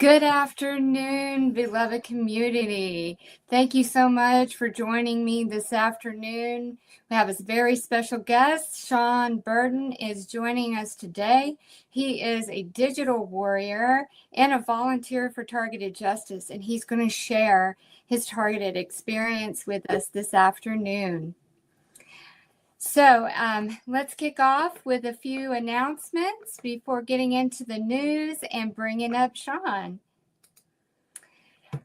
Good afternoon, beloved community. Thank you so much for joining me this afternoon. We have a very special guest. Shaun Burton is joining us today. He is a digital warrior and a volunteer for Targeted Justice, and he's going to share his targeted experience with us this afternoon. So let's kick off with a few announcements before getting into the news and bringing up Shaun.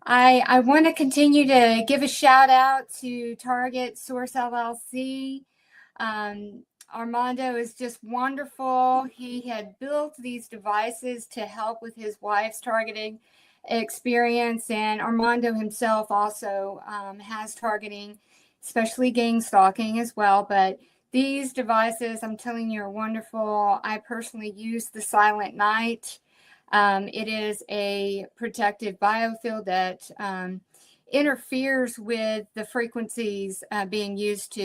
I want to continue to give a shout out to Target Source LLC. Armando is just wonderful. He had built these devices to help with his wife's targeting experience, and Armando himself also has targeting, especially gang stalking as well. But these devices, I'm telling you, are wonderful. I personally use the Silent Night. It is a protective biofield that interferes with the frequencies being used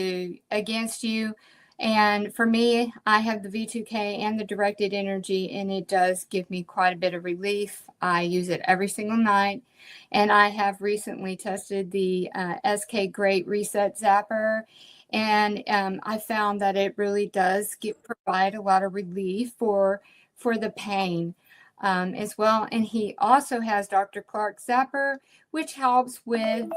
against you. And for me, I have the V2K and the directed energy, and it does give me quite a bit of relief. I use it every single night. And I have recently tested the SK Great Reset Zapper. And I found that it really does provide a lot of relief for the pain. As well, and he also has Dr. Clark Zapper, which helps with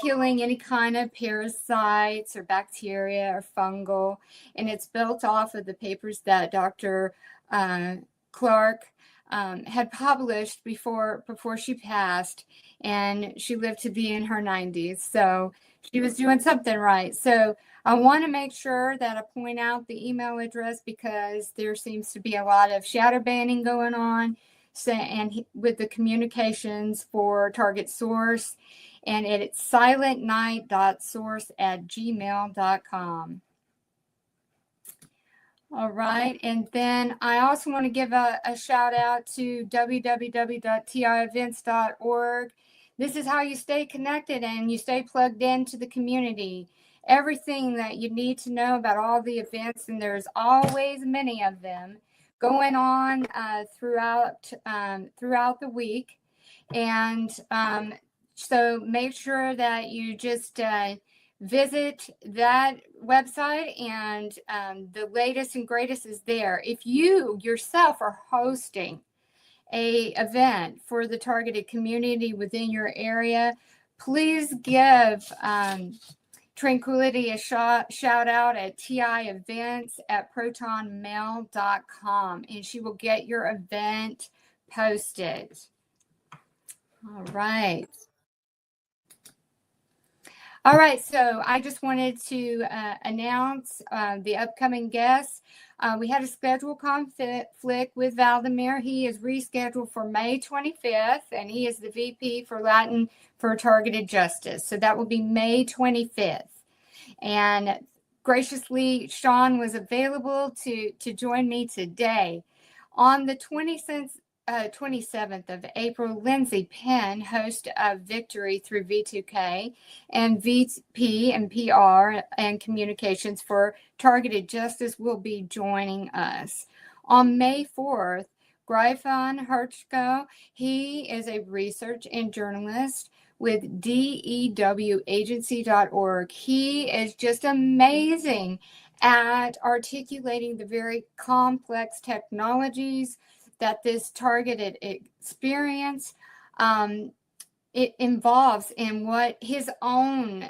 killing any kind of parasites or bacteria or fungal, and it's built off of the papers that Dr. Clark had published before she passed, and she lived to be in her 90s, so she was doing something right. So I want to make sure that I point out the email address because there seems to be a lot of shadow banning going on, with the communications for Target Source, and it's silentnight.source@gmail.com. All right, and then I also want to give a shout out to www.tievents.org. This is how you stay connected and you stay plugged into the community. Everything that you need to know about all the events, and there's always many of them going on throughout the week. And so make sure that you just visit that website, and the latest and greatest is there. If you yourself are hosting a event for the targeted community within your area, please give Tranquility a shout out at tievents@protonmail.com, and she will get your event posted. All right. All right, so I just wanted to announce the upcoming guests. We had a schedule conflict with Valdemir. He is rescheduled for May 25th, and he is the VP for Latin for Targeted Justice. So that will be May 25th. And graciously, Shaun was available to join me today. On the 27th of April, Lindsay Penn, host of Victory through V2K and VP and PR and Communications for Targeted Justice, will be joining us. On May 4th, Gryphon Herchko, he is a research and journalist with dewagency.org. He is just amazing at articulating the very complex technologies that this targeted experience it involves, in what his own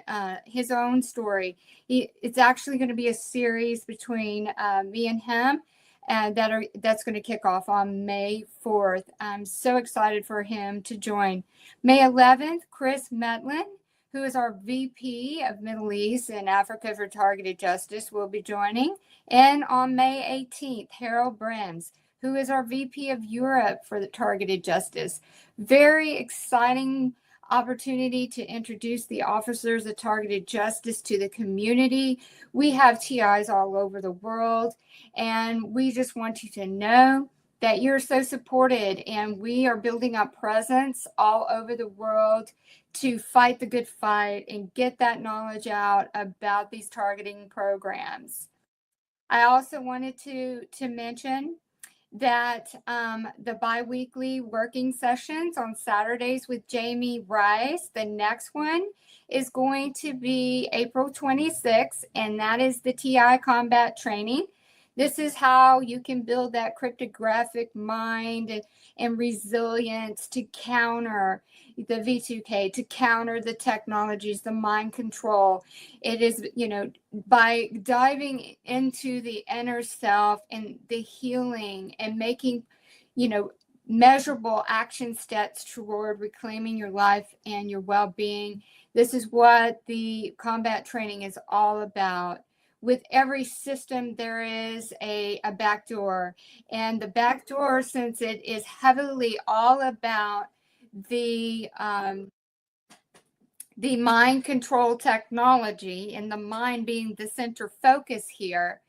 story. It's actually going to be a series between me and him, and that's going to kick off on May 4th. I'm so excited for him to join. May 11th, Chris Metlin, who is our VP of Middle East and Africa for Targeted Justice, will be joining. And on May 18th, Harold Brems, who is our VP of Europe for the Targeted Justice. Very exciting opportunity to introduce the officers of Targeted Justice to the community. We have TIs all over the world, and we just want you to know that you're so supported, and we are building up presence all over the world to fight the good fight and get that knowledge out about these targeting programs. I also wanted to mention that the bi-weekly working sessions on Saturdays with Jamie Rice, the next one is going to be April 26th, and that is the TI combat training. This is how you can build that cryptographic mind and resilience to counter the V2K, to counter the technologies, the mind control. It is, by diving into the inner self and the healing and making, measurable action steps toward reclaiming your life and your well-being. This is what the combat training is all about. With every system, there is a back door. And the back door, since it is heavily all about the mind control technology and the mind being the center focus here,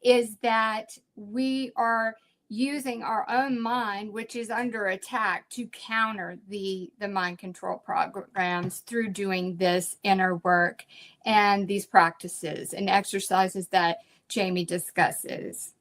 is that we are using our own mind, which is under attack, to counter the mind control programs through doing this inner work and these practices and exercises that Jamie discusses.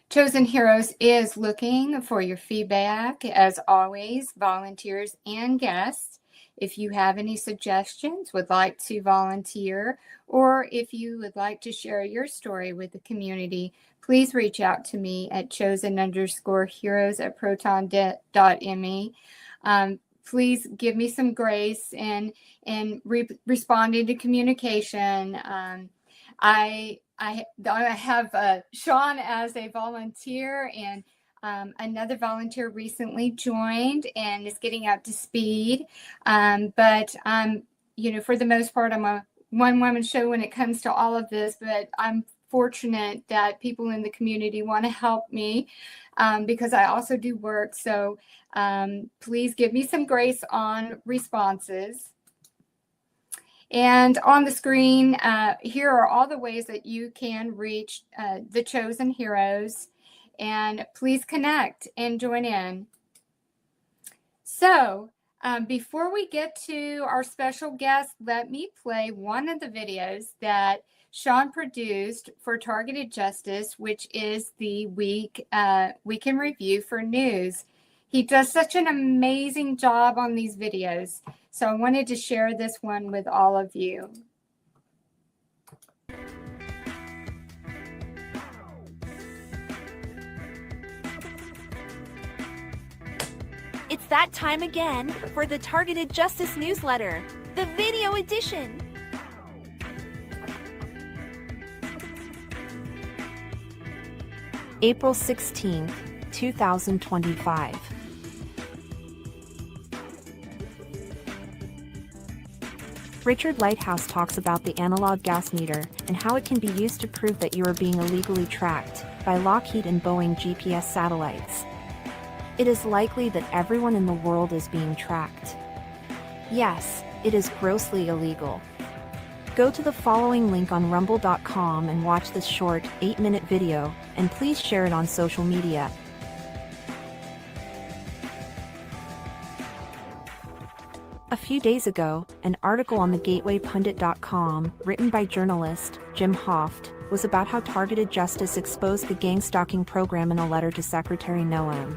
Chosen Heroes is looking for your feedback, as always, volunteers and guests. If you have any suggestions, would like to volunteer, or if you would like to share your story with the community, please reach out to me at chosen_heroes@proton.me. Please give me some grace in responding to communication. I have Shaun as a volunteer, and another volunteer recently joined and is getting up to speed. But for the most part, I'm a one-woman show when it comes to all of this, but I'm fortunate that people in the community want to help me because I also do work. So please give me some grace on responses. And on the screen, here are all the ways that you can reach the Chosen Heroes. And please connect and join in. So before we get to our special guest, let me play one of the videos that Shaun produced for Targeted Justice, which is the week in review for news. He does such an amazing job on these videos. So I wanted to share this one with all of you. It's that time again for the Targeted Justice newsletter, the video edition. April 16th, 2025. Richard Lighthouse talks about the analog gas meter and how it can be used to prove that you are being illegally tracked by Lockheed and Boeing GPS satellites. It is likely that everyone in the world is being tracked. Yes, it is grossly illegal. Go to the following link on rumble.com and watch this short 8-minute video, and please share it on social media. A few days ago, an article on the GatewayPundit.com, written by journalist Jim Hoft, was about how Targeted Justice exposed the gang-stalking program in a letter to Secretary Noem.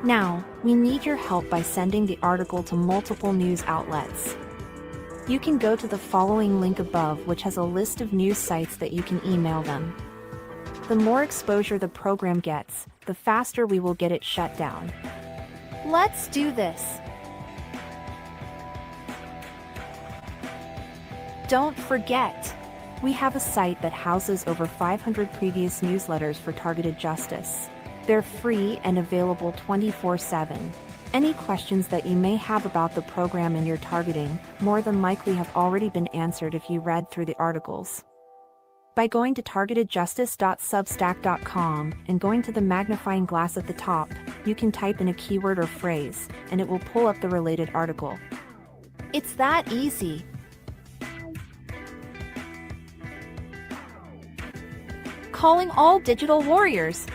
Now, we need your help by sending the article to multiple news outlets. You can go to the following link above, which has a list of news sites that you can email them. The more exposure the program gets, the faster we will get it shut down. Let's do this! Don't forget, we have a site that houses over 500 previous newsletters for Targeted Justice. They're free and available 24/7. Any questions that you may have about the program and your targeting more than likely have already been answered if you read through the articles. By going to targetedjustice.substack.com and going to the magnifying glass at the top, you can type in a keyword or phrase, and it will pull up the related article. It's that easy. Calling all digital warriors.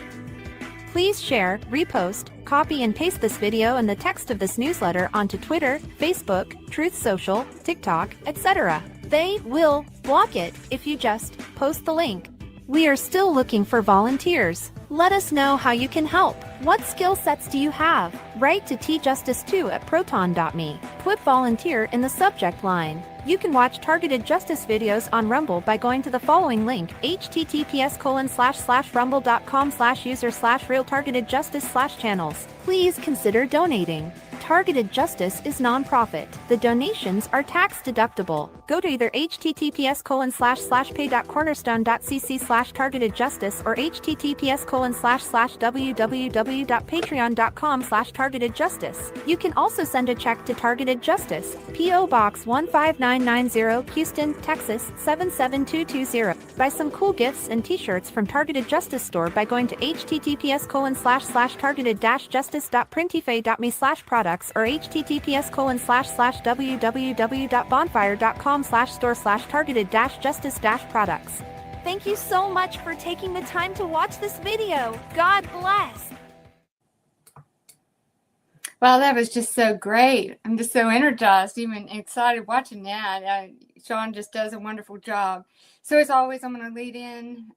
Please share, repost, copy and paste this video and the text of this newsletter onto Twitter, Facebook, Truth Social, TikTok, etc. They will block it if you just post the link. We are still looking for volunteers. Let us know how you can help. What skill sets do you have? Write to tjustice2@proton.me. Put volunteer in the subject line. You can watch targeted justice videos on Rumble by going to the following link, https://rumble.com/user/real-targeted-justice/channels. Please consider donating. Targeted Justice is nonprofit. The donations are tax deductible. Go to either https://pay.cornerstone.cc/targetedjustice or https://www.patreon.com/targetedjustice. You can also send a check to Targeted Justice, P.O. Box 15990, Houston, Texas 77220. Buy some cool gifts and t-shirts from Targeted Justice store by going to https://targeted-justice.printify.me/products or https://www.bonfire.com/store/targeted-justice-products. Thank you so much for taking the time to watch this video. God bless. Wow, that was just so great. I'm just so energized, even excited watching that. Shaun just does a wonderful job. So as always, I'm going to lead in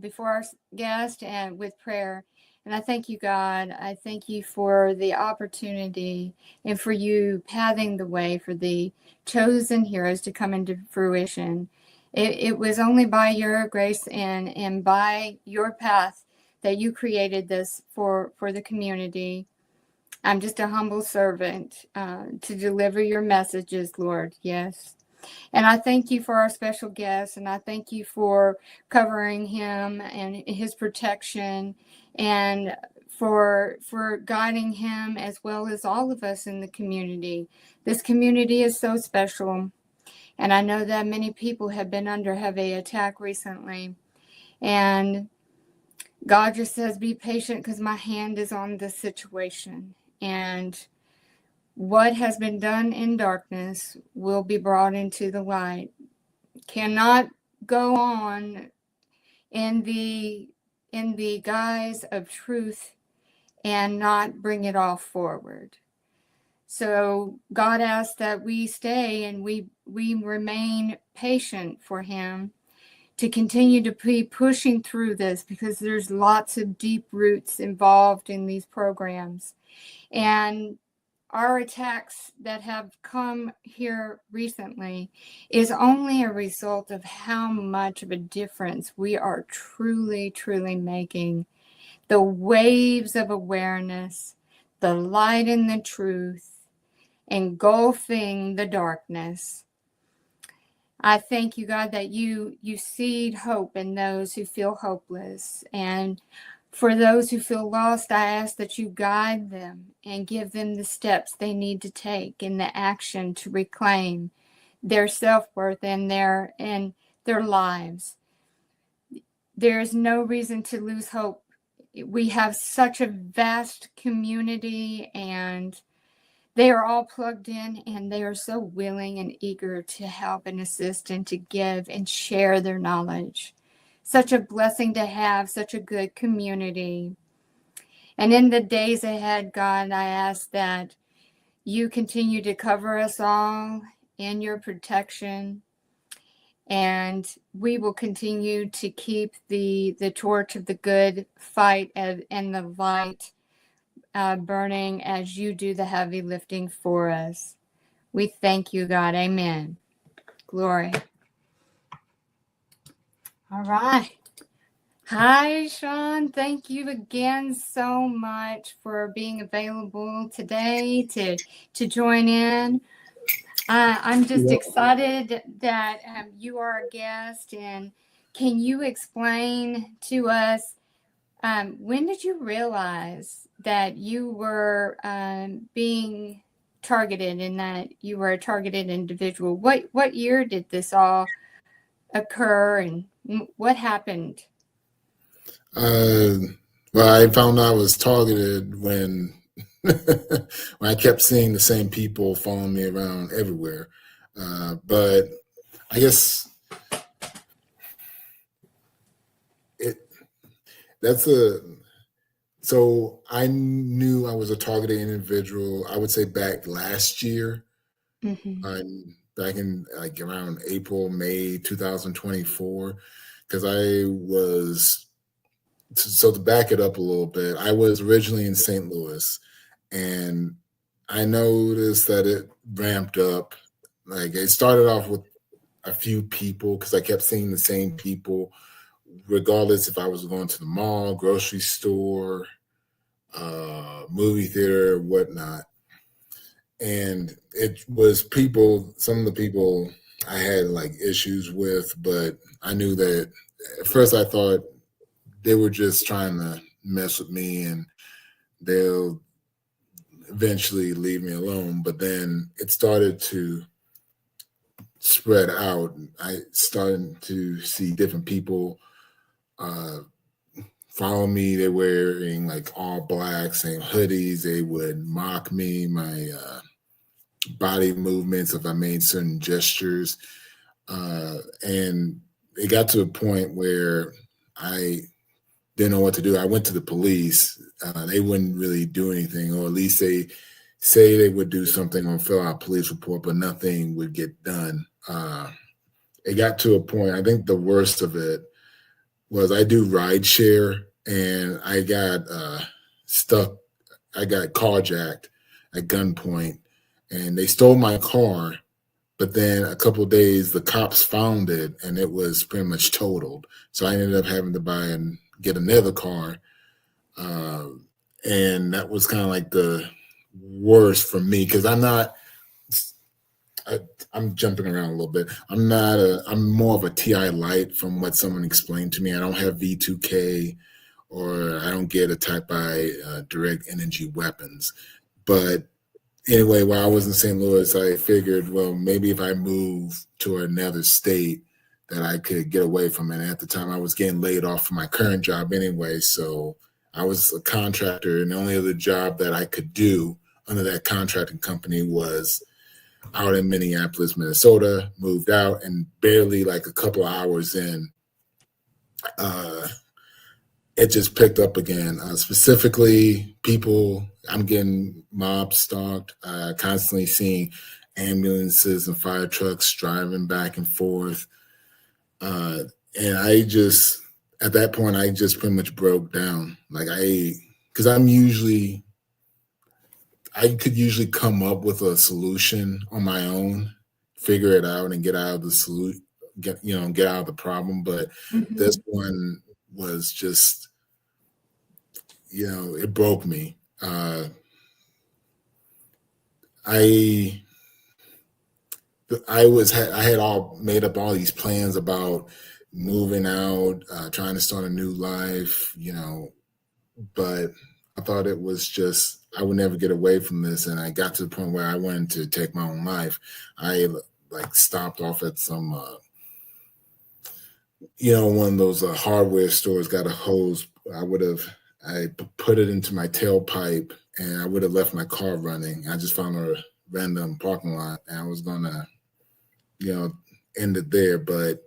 before our guest and with prayer. And I thank you, God. I thank you for the opportunity and for you pathing the way for the chosen heroes to come into fruition. It was only by your grace and by your path that you created this for the community. I'm just a humble servant to deliver your messages, Lord. Yes. And I thank you for our special guest, and I thank you for covering him and his protection, and for guiding him as well as all of us in the community. This community is so special, and I know that many people have been under heavy attack recently. And God just says, be patient because my hand is on this situation. And what has been done in darkness will be brought into the light. Cannot go on in the guise of truth and not bring it all forward. So God asks that we stay and we remain patient for him to continue to be pushing through this, because there's lots of deep roots involved in these programs. And our attacks that have come here recently is only a result of how much of a difference we are truly, truly making. The waves of awareness, the light and the truth, engulfing the darkness. I thank you, God, that you seed hope in those who feel hopeless. And for those who feel lost, I ask that you guide them and give them the steps they need to take in the action to reclaim their self-worth and their lives. There is no reason to lose hope. We have such a vast community, and they are all plugged in, and they are so willing and eager to help and assist and to give and share their knowledge. Such a blessing to have such a good community. And in the days ahead, God, I ask that you continue to cover us all in your protection. And we will continue to keep the torch of the good fight and the light burning as you do the heavy lifting for us. We thank you, God. Amen. Glory. All right. Hi, Shaun. Thank you again so much for being available today to join in. I'm just excited that you are a guest. And can you explain to us, when did you realize that you were being targeted and that you were a targeted individual? What year did this all occur, and what happened? Well, I found out I was targeted when when I kept seeing the same people following me around everywhere. But I guess so I knew I was a targeted individual, I would say back last year, Mm-hmm. back in like around April, May 2024. because I was, so to back it up a little bit, I was originally in St. Louis, and I noticed that it ramped up. Like it started off with a few people because I kept seeing the same people, regardless if I was going to the mall, grocery store, movie theater, whatnot. And it was people, some of the people I had like issues with, but I knew that at first I thought they were just trying to mess with me and they'll eventually leave me alone. But then it started to spread out. I started to see different people follow me. They're wearing like all black, same hoodies. They would mock me, my body movements if I made certain gestures. And it got to a point where I didn't know what to do. I went to the police. They wouldn't really do anything, or at least they say they would do something or fill out a police report, but nothing would get done. It got to a point, I think the worst of it was I do ride share, and I got stuck. I got carjacked at gunpoint, and they stole my car. But then a couple of days, the cops found it, and it was pretty much totaled. So I ended up having to buy and get another car, and that was kind of like the worst for me because I'm not. I'm jumping around a little bit. I'm more of a TI light from what someone explained to me. I don't have V2K, or I don't get a Type I direct energy weapons. But anyway, while I was in St. Louis, I figured, well, maybe if I move to another state that I could get away from it. And at the time I was getting laid off from my current job anyway. So I was a contractor, and the only other job that I could do under that contracting company was out in Minneapolis, Minnesota. Moved out, and barely like a couple of hours in, it just picked up again. Specifically, people, I'm getting mob stalked, constantly seeing ambulances and fire trucks driving back and forth. And I just, at that point, I just pretty much broke down. Like because I could usually come up with a solution on my own, figure it out, and get out of the get out of the problem. But this one was just, it broke me. I had all made up all these plans about moving out, trying to start a new life, but I thought it was just, I would never get away from this. And I got to the point where I wanted to take my own life. I like stopped off at some, one of those hardware stores, got a hose. I put it into my tailpipe, and I would have left my car running. I just found a random parking lot, and I was going to, end it there. But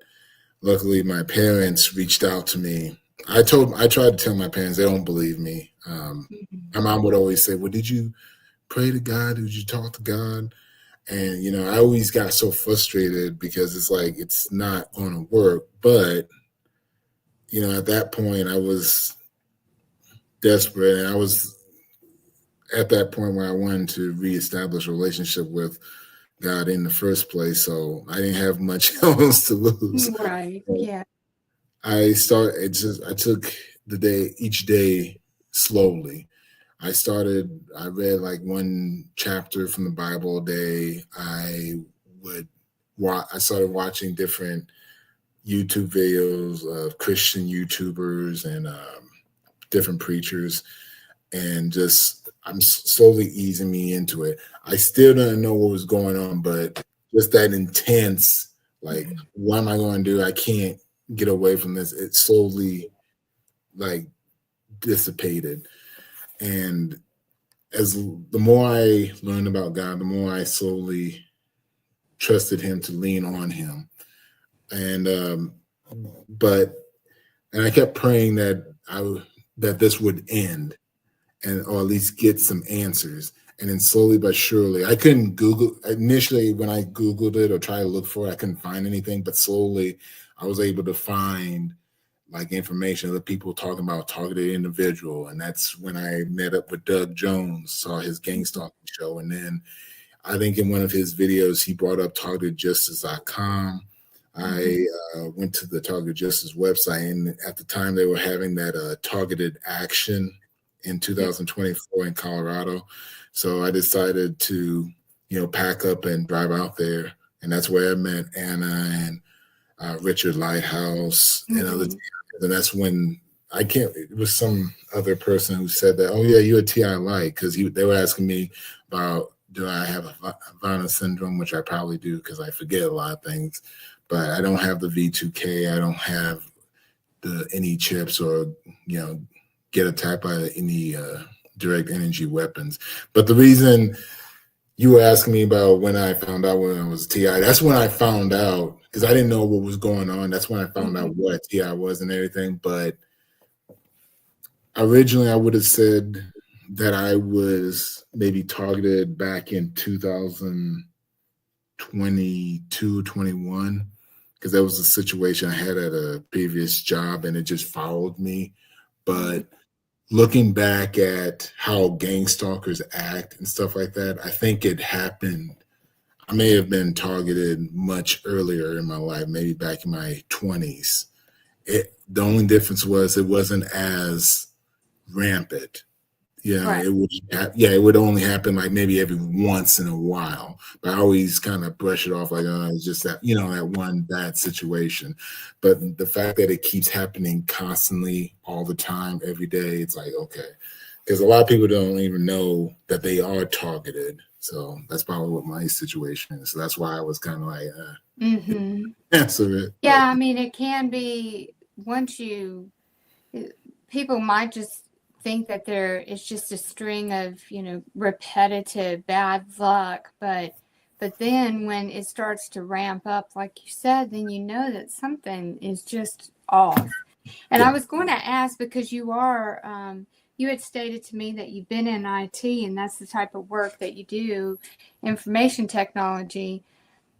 luckily my parents reached out to me. I tried to tell my parents, they don't believe me. My mom would always say, well, did you pray to God? Did you talk to God? And, I always got so frustrated because it's like, it's not going to work. But, at that point I was desperate, and I was at that point where I wanted to reestablish a relationship with God in the first place. So I didn't have much else to lose. Right. So Yeah. I took each day slowly. I read like one chapter from the Bible a day. I started watching different YouTube videos of Christian YouTubers and different preachers, and I'm slowly easing me into it. I still didn't know what was going on, but just that intense, like, what am I going to do? I can't get away from this. It slowly like dissipated. And the more I learned about God, the more I slowly trusted him to lean on him. And I kept praying that this would end, or at least get some answers. And then slowly but surely, I couldn't Google initially. When I Googled it or tried to look for it, I couldn't find anything. But slowly I was able to find like information of the people talking about targeted individual. And that's when I met up with Doug Jones, saw his Gangstalking show. And then I think in one of his videos, he brought up targetedjustice.com. I went to the Targeted Justice website, and at the time they were having that targeted action in 2024 in Colorado. So I decided to, pack up and drive out there. And that's where I met Anna and Richard Lighthouse and other TIs. And that's when it was some other person who said that, oh yeah, you're a TI light, because they were asking me about, do I have a Violent syndrome, which I probably do because I forget a lot of things, but I don't have the V2K. I don't have any chips or, get attacked by any direct energy weapons. But the reason you were asking me about when I found out when I was a TI, that's when I found out, because I didn't know what was going on. That's when I found out what TI was and everything. But originally I would have said that I was maybe targeted back in 2022, 21, because that was a situation I had at a previous job and it just followed me. But looking back at how gang stalkers act and stuff like that, I think it happened. I may have been targeted much earlier in my life, maybe back in my 20s. The only difference was it wasn't as rampant. Right. It would only happen like maybe every once in a while. But I always kind of brush it off like, it's just that, that one bad situation. But the fact that it keeps happening constantly all the time, every day, it's like, okay. Because a lot of people don't even know that they are targeted. So that's probably what my situation is. So that's why I was kind of like, answer it. Yeah, I mean, it can be, people might just think that it's just a string of, repetitive bad luck. But then when it starts to ramp up, like you said, then you know that something is just off. And I was going to ask, because you had stated to me that you've been in IT and that's the type of work that you do, information technology,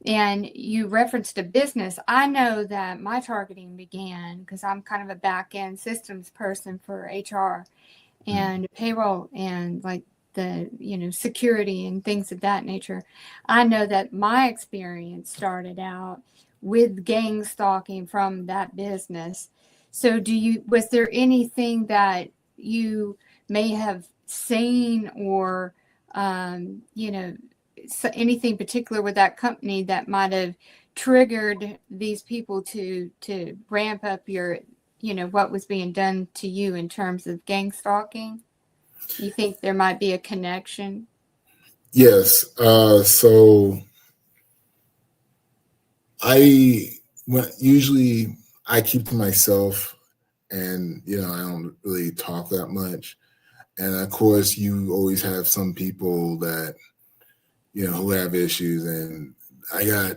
and you referenced a business. I know that my targeting began because I'm kind of a back-end systems person for HR and payroll and like the, security and things of that nature. I know that my experience started out with gang stalking from that business. So was there anything that you may have seen or, anything particular with that company that might have triggered these people to ramp up your, what was being done to you in terms of gang stalking? You think there might be a connection? Yes. So usually I keep to myself, and I don't really talk that much. And of course, you always have some people that who have issues. And I got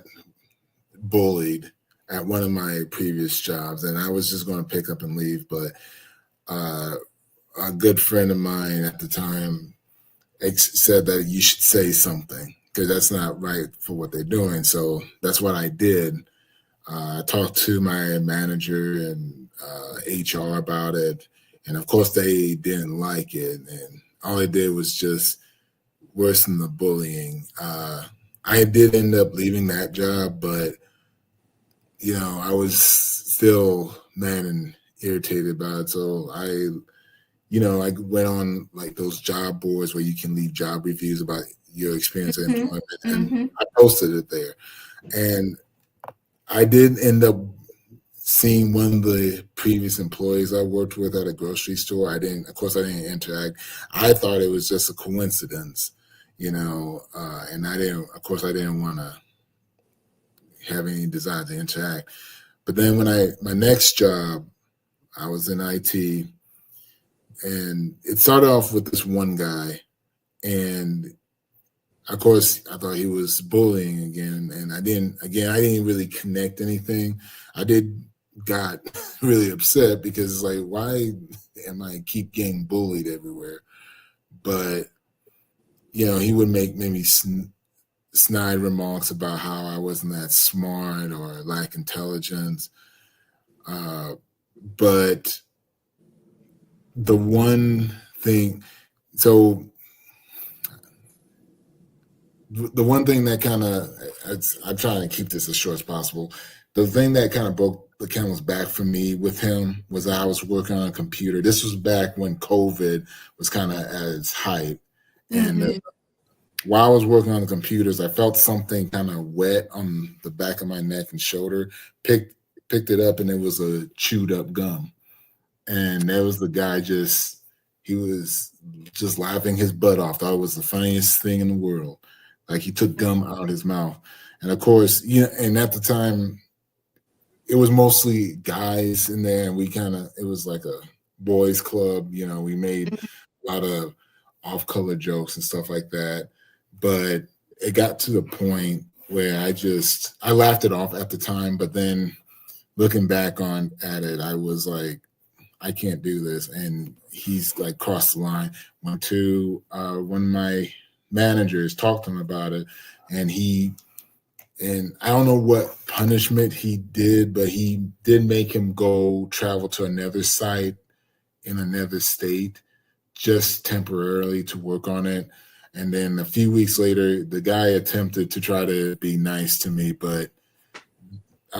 bullied at one of my previous jobs, and I was just going to pick up and leave, but a good friend of mine at the time said that you should say something because that's not right for what they're doing. So that's what I did. I talked to my manager and HR about it, and of course they didn't like it, and all it did was just worsen the bullying. I did end up leaving that job, but I was still mad and irritated about it. So I went on like those job boards where you can leave job reviews about your experience in employment, and I posted it there. And I did end up seeing one of the previous employees I worked with at a grocery store. Of course I didn't interact. I thought it was just a coincidence, and I didn't want to have any desire to interact. But then my next job, I was in IT, and it started off with this one guy, and of course I thought he was bullying again, and I didn't really connect anything. I got really upset because it's like, why am I keep getting bullied everywhere? But he would make maybe snide remarks about how I wasn't that smart or lack intelligence. But the one thing, so the one thing that kind of, I'm trying to keep this as short as possible. The thing that kind of broke the camel's back for me with him was I was working on a computer. This was back when COVID was kind of at its height. And while I was working on the computers, I felt something kind of wet on the back of my neck and shoulder, picked it up, and it was a chewed up gum. And there was the guy he was just laughing his butt off. Thought it was the funniest thing in the world. Like he took gum out of his mouth. And of course, and at the time, it was mostly guys in there, and it was like a boys club. We made a lot of off-color jokes and stuff like that. But it got to the point where I laughed it off at the time, but then looking back at it, I was like, I can't do this. And he's like crossed the line. Went to one of my managers, talked to him about it, and I don't know what punishment he did, but he did make him go travel to another site in another state just temporarily to work on it. And then a few weeks later, the guy attempted to try to be nice to me, but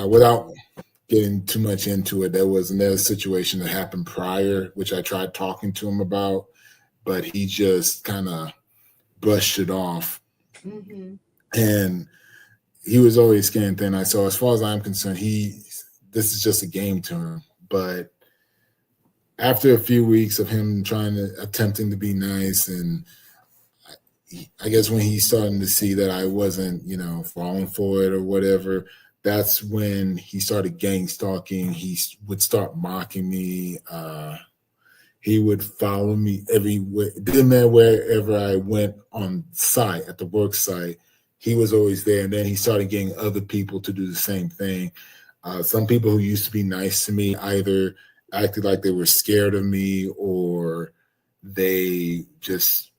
without getting too much into it, there was another situation that happened prior, which I tried talking to him about, but he just kind of brushed it off. And he was always scared thin. So as far as I'm concerned, this is just a game to him. But after a few weeks of him attempting to be nice, and I guess when he's starting to see that I wasn't, falling for it or whatever, that's when he started gang stalking. He would start mocking me. He would follow me everywhere. It didn't matter wherever I went on site, at the work site, he was always there. And then he started getting other people to do the same thing. Some people who used to be nice to me either acted like they were scared of me, or they just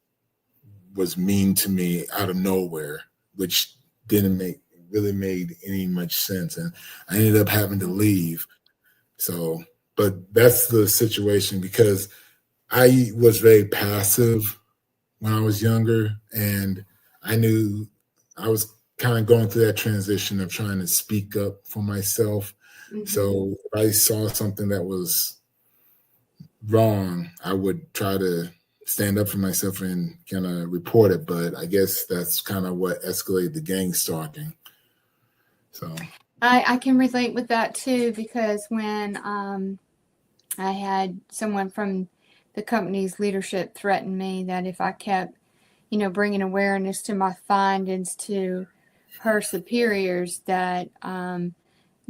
was mean to me out of nowhere, which didn't really made any much sense. And I ended up having to leave. So, but that's the situation, because I was very passive when I was younger, and I knew I was kind of going through that transition of trying to speak up for myself. So if I saw something that was wrong, I would try to stand up for myself and kind of report it. But I guess that's kind of what escalated the gang stalking. So I can relate with that too, because when I had someone from the company's leadership threaten me that if I kept, bringing awareness to my findings to her superiors, that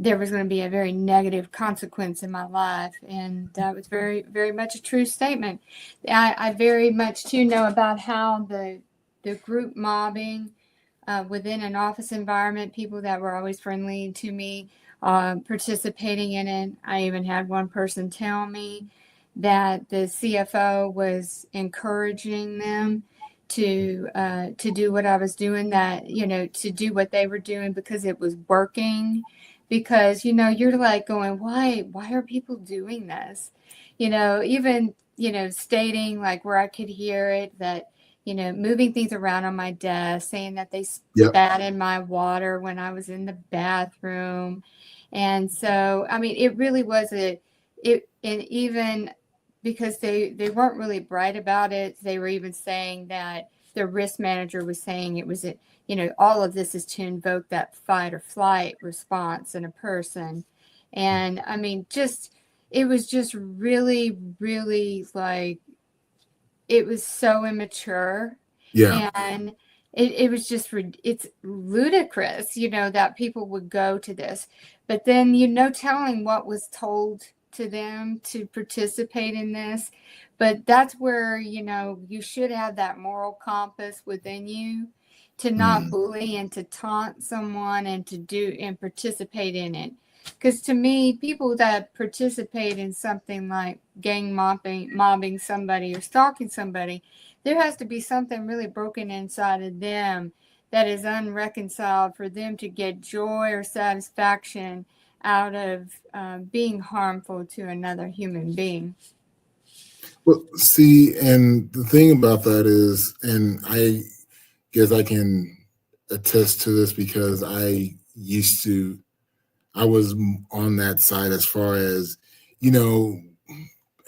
there was going to be a very negative consequence in my life. And that was very, very much a true statement. I very much too know about how the group mobbing within an office environment, people that were always friendly to me, participating in it. I even had one person tell me that the CFO was encouraging them to do what I was doing, that, to do what they were doing because it was working. Because, you're like going, why are people doing this? Even, stating like where I could hear it, that, moving things around on my desk, saying that they spat in my water when I was in the bathroom. And so, I mean, it really was and even because they weren't really bright about it, they were even saying that their risk manager was saying it was, all of this is to invoke that fight or flight response in a person. And I mean, it was just really, really like, it was so immature. yeah. And it was just, it's ludicrous, that people would go to this. But then, telling what was told to them to participate in this. But that's where, you should have that moral compass within you to not bully and to taunt someone and to do and participate in it. Because to me, people that participate in something like gang mobbing somebody or stalking somebody, there has to be something really broken inside of them that is unreconciled for them to get joy or satisfaction out of being harmful to another human being. Well, see, and the thing about that is, and I guess I can attest to this because I was on that side as far as,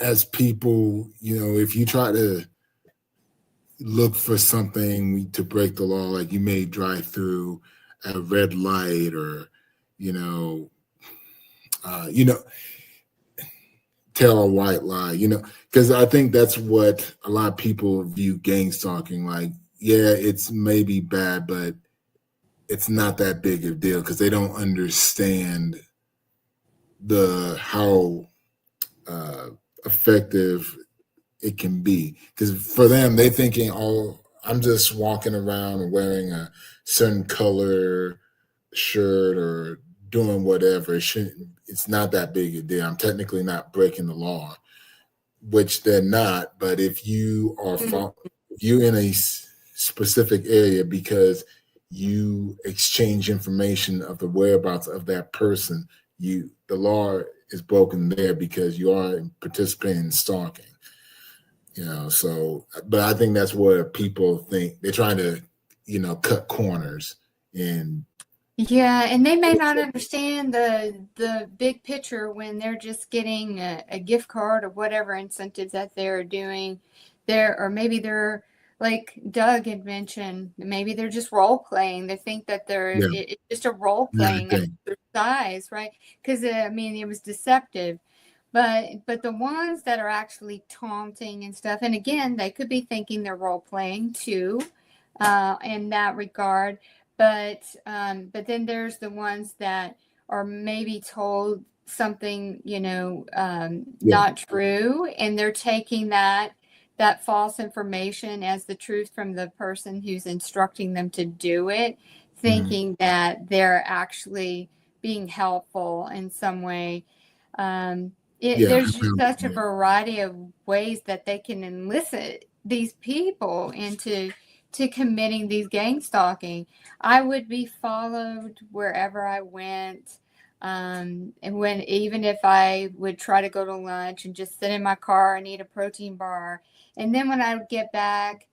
as people, if you try to look for something to break the law, like you may drive through a red light or, you know, uh, you know, tell a white lie, because I think that's what a lot of people view gang stalking like. Yeah, it's maybe bad, but it's not that big of a deal because they don't understand how effective it can be. Because for them, they thinking, oh, I'm just walking around and wearing a certain color shirt or doing whatever. It's not that big a deal. I'm technically not breaking the law, which they're not. But if you are if you're in a specific area because you exchange information of the whereabouts of that person, the law is broken there because you are participating in stalking. So, but I think that's where people think they're trying to, cut corners. And Yeah, and they may not understand the big picture when they're just getting a gift card or whatever incentive that they're doing there, or maybe they're like Doug had mentioned, maybe they're just role playing. They think that yeah, it's just a role playing exercise, right? Because I mean, it was deceptive. But the ones that are actually taunting and stuff, and again, they could be thinking they're role playing too, in that regard. But then there's the ones that are maybe told something, not true, and they're taking that false information as the truth from the person who's instructing them to do it, thinking that they're actually being helpful in some way. There's just such a variety of ways that they can enlist these people into committing these gang stalking. I would be followed wherever I went. And even if I would try to go to lunch and just sit in my car and eat a protein bar, and then when I would get back,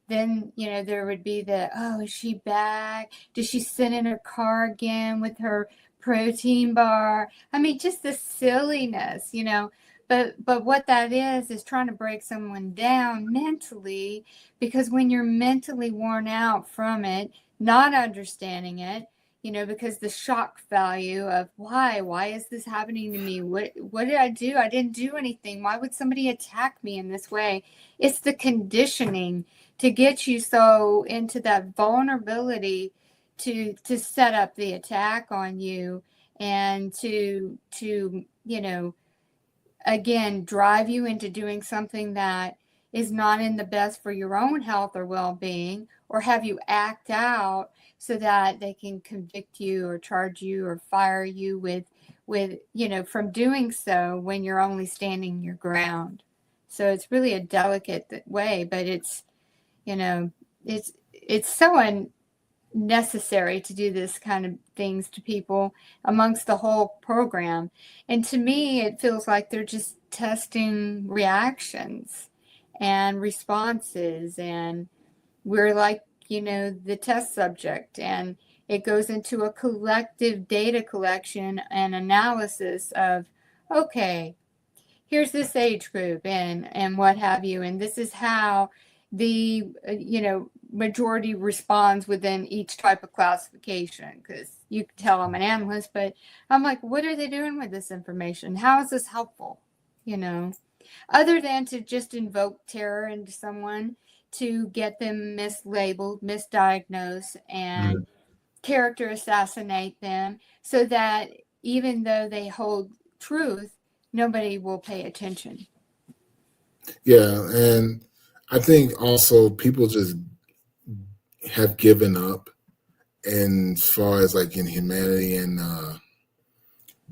then there would be oh, is she back? Did she sit in her car again with her protein bar? I mean, just the silliness. But what that is trying to break someone down mentally, because when you're mentally worn out from it, not understanding it, because the shock value of why is this happening to me? What did I do? I didn't do anything. Why would somebody attack me in this way? It's the conditioning to get you so into that vulnerability to set up the attack on you, and to again drive you into doing something that is not in the best for your own health or well-being, or have you act out so that they can convict you or charge you or fire you with from doing so when you're only standing your ground. So it's really a delicate way, but it's so unnecessary to do this kind of things to people amongst the whole program. And to me, it feels like they're just testing reactions and responses, and we're like, the test subject, and it goes into a collective data collection and analysis of, okay, here's this age group and what have you, and this is how the majority responds within each type of classification, because you can tell I'm an analyst, but I'm like, what are they doing with this information? How is this helpful? Other than to just invoke terror into someone, to get them mislabeled, misdiagnosed, and character assassinate them, so that even though they hold truth, nobody will pay attention. Yeah, and I think also people just have given up as far as like in humanity and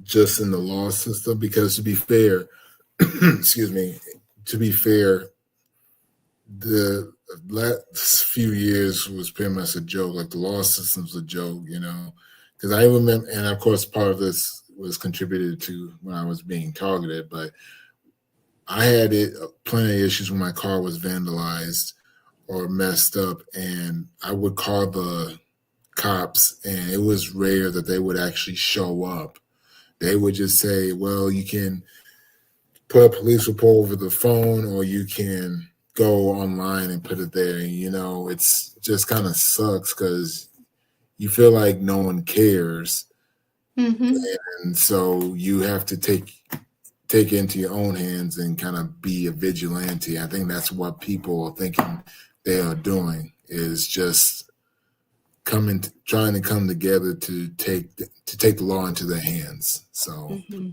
just in the law system, because to be fair, excuse me, to be fair, the last few years was pretty much a joke. Like the law system's a joke, because I remember, and of course, part of this was contributed to when I was being targeted, but I had plenty of issues when my car was vandalized or messed up, and I would call the cops, and it was rare that they would actually show up. They would just say, well, you can put a police report over the phone, or you can go online and put it there. And, it's just kind of sucks because you feel like no one cares. Mm-hmm. And so you have to take it into your own hands and kind of be a vigilante. I think that's what people are thinking they are doing, is just trying to come together to take the law into their hands. So Mm-hmm.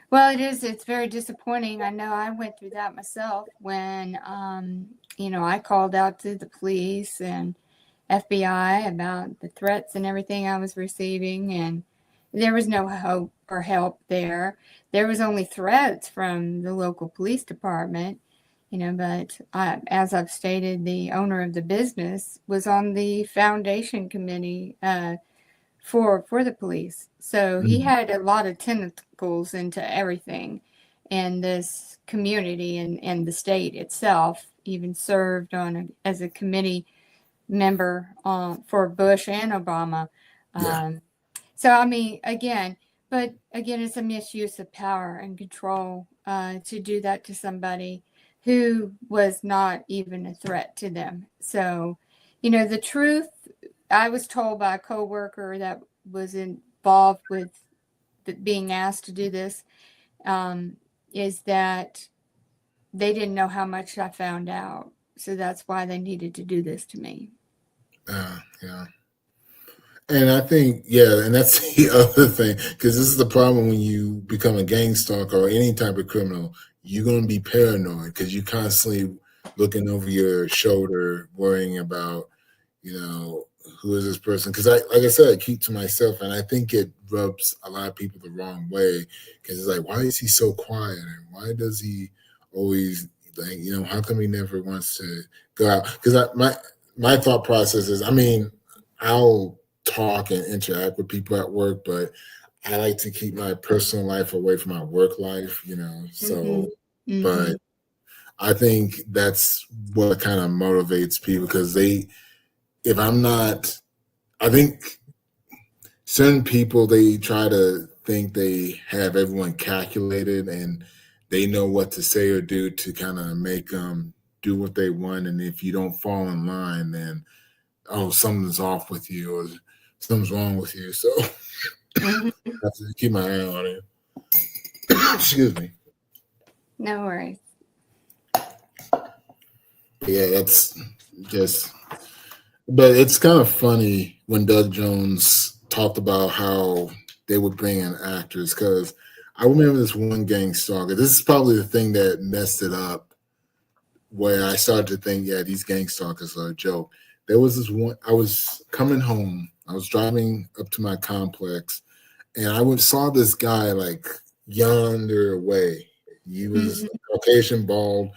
Well, it's very disappointing. I know I went through that myself when, I called out to the police and FBI about the threats and everything I was receiving, and there was no hope or help there. There was only threats from the local police department, but as I've stated, the owner of the business was on the foundation committee for the police. So he had a lot of tentacles into everything in this community, and the state itself even served as a committee member for Bush and Obama. yeah, So I mean, again, it's a misuse of power and control to do that to somebody who was not even a threat to them. So, the truth, I was told by a coworker that was involved with being asked to do this, is that they didn't know how much I found out. So that's why they needed to do this to me. yeah. And I think, yeah, and that's the other thing, because this is the problem when you become a gang stalker or any type of criminal. You're going to be paranoid because you're constantly looking over your shoulder, worrying about, who is this person? Because like I said, I keep to myself, and I think it rubs a lot of people the wrong way, because it's like, why is he so quiet? And why does he always, like, how come he never wants to go out? Because my thought process is, I mean, I'll talk and interact with people at work, but I like to keep my personal life away from my work life, so, Mm-hmm. but I think that's what kind of motivates people, because if I'm not, I think certain people, they try to think they have everyone calculated and they know what to say or do to kind of make them do what they want. And if you don't fall in line, then, oh, something's off with you or something's wrong with you. So Mm-hmm. I have to keep my eye on it. Excuse me. No worries. But yeah, that's just, but it's kind of funny when Doug Jones talked about how they would bring in actors, because I remember this one gang stalker. This is probably the thing that messed it up, where I started to think, yeah, these gang stalkers are a joke. There was this one, I was coming home, I was driving up to my complex, and I saw this guy like yonder away. He was Caucasian, bald,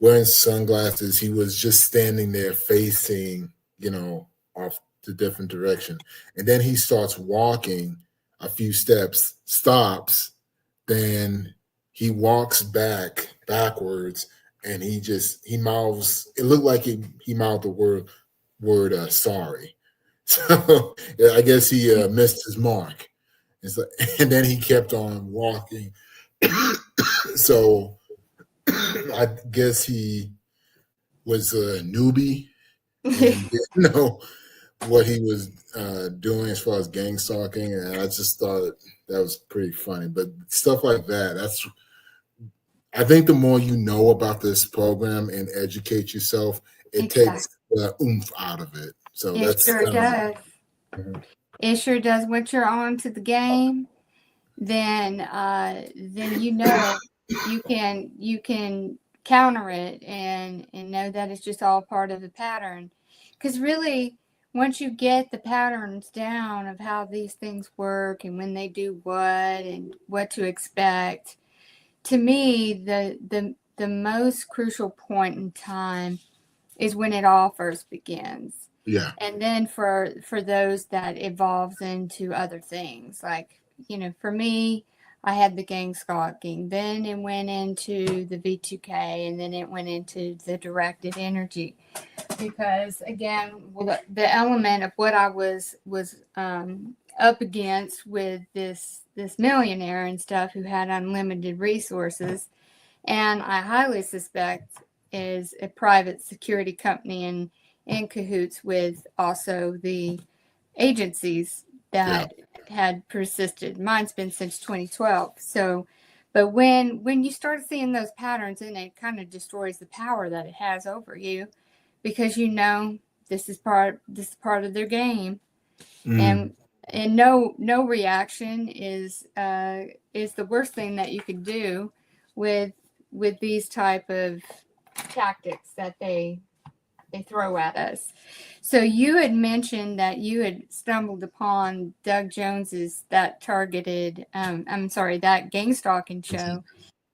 wearing sunglasses. He was just standing there facing, off the different direction. And then he starts walking a few steps, stops, then he walks backwards, and he mouths, it looked like he mouthed the word sorry. So yeah, I guess he missed his mark. And then he kept on walking. So I guess he was a newbie and didn't know what he was doing as far as gang stalking, and I just thought that was pretty funny. But stuff like that, I think the more you know about this program and educate yourself, it takes Exactly. the oomph out of it. So It that's sure does. Mhm. It sure does. Once you're on to the game, then you can counter it and know that it's just all part of the pattern. Because really, once you get the patterns down of how these things work and when they do what and what to expect, to me, the most crucial point in time is when it all first begins. Yeah, And then for those that evolves into other things like for me, I had the gang stalking. Then it went into the V2K, and then it went into the directed energy. Because again, the element of what I was up against with this millionaire and stuff who had unlimited resources, and I highly suspect is a private security company and in cahoots with also the agencies Yeah. that had persisted. Mine's been since 2012. So, but when you start seeing those patterns, and it kind of destroys the power that it has over you, because this is part of their game, Mm. and no reaction is the worst thing that you could do with these type of tactics that they throw at us. So you had mentioned that you had stumbled upon Doug Jones's that gang stalking show,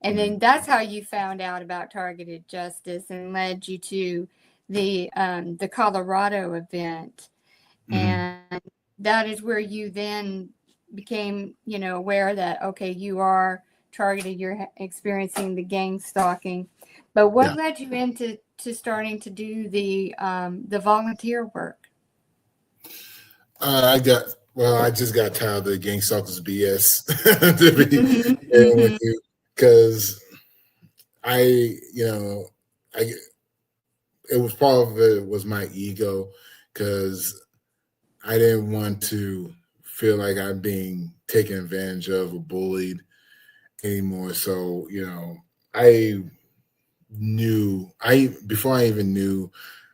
and Mm. then that's how you found out about targeted justice and led you to the Colorado event, Mm. and that is where you then became aware that okay, you are targeted, you're experiencing the gang stalking. But what Yeah. led you into starting to do the volunteer work? I just got tired of the gang stalkers BS to be Mm-hmm, with mm-hmm, you, because I, you know, I it was part of it was my ego, because I didn't want to feel like I'm being taken advantage of or bullied anymore. So, I I before I even knew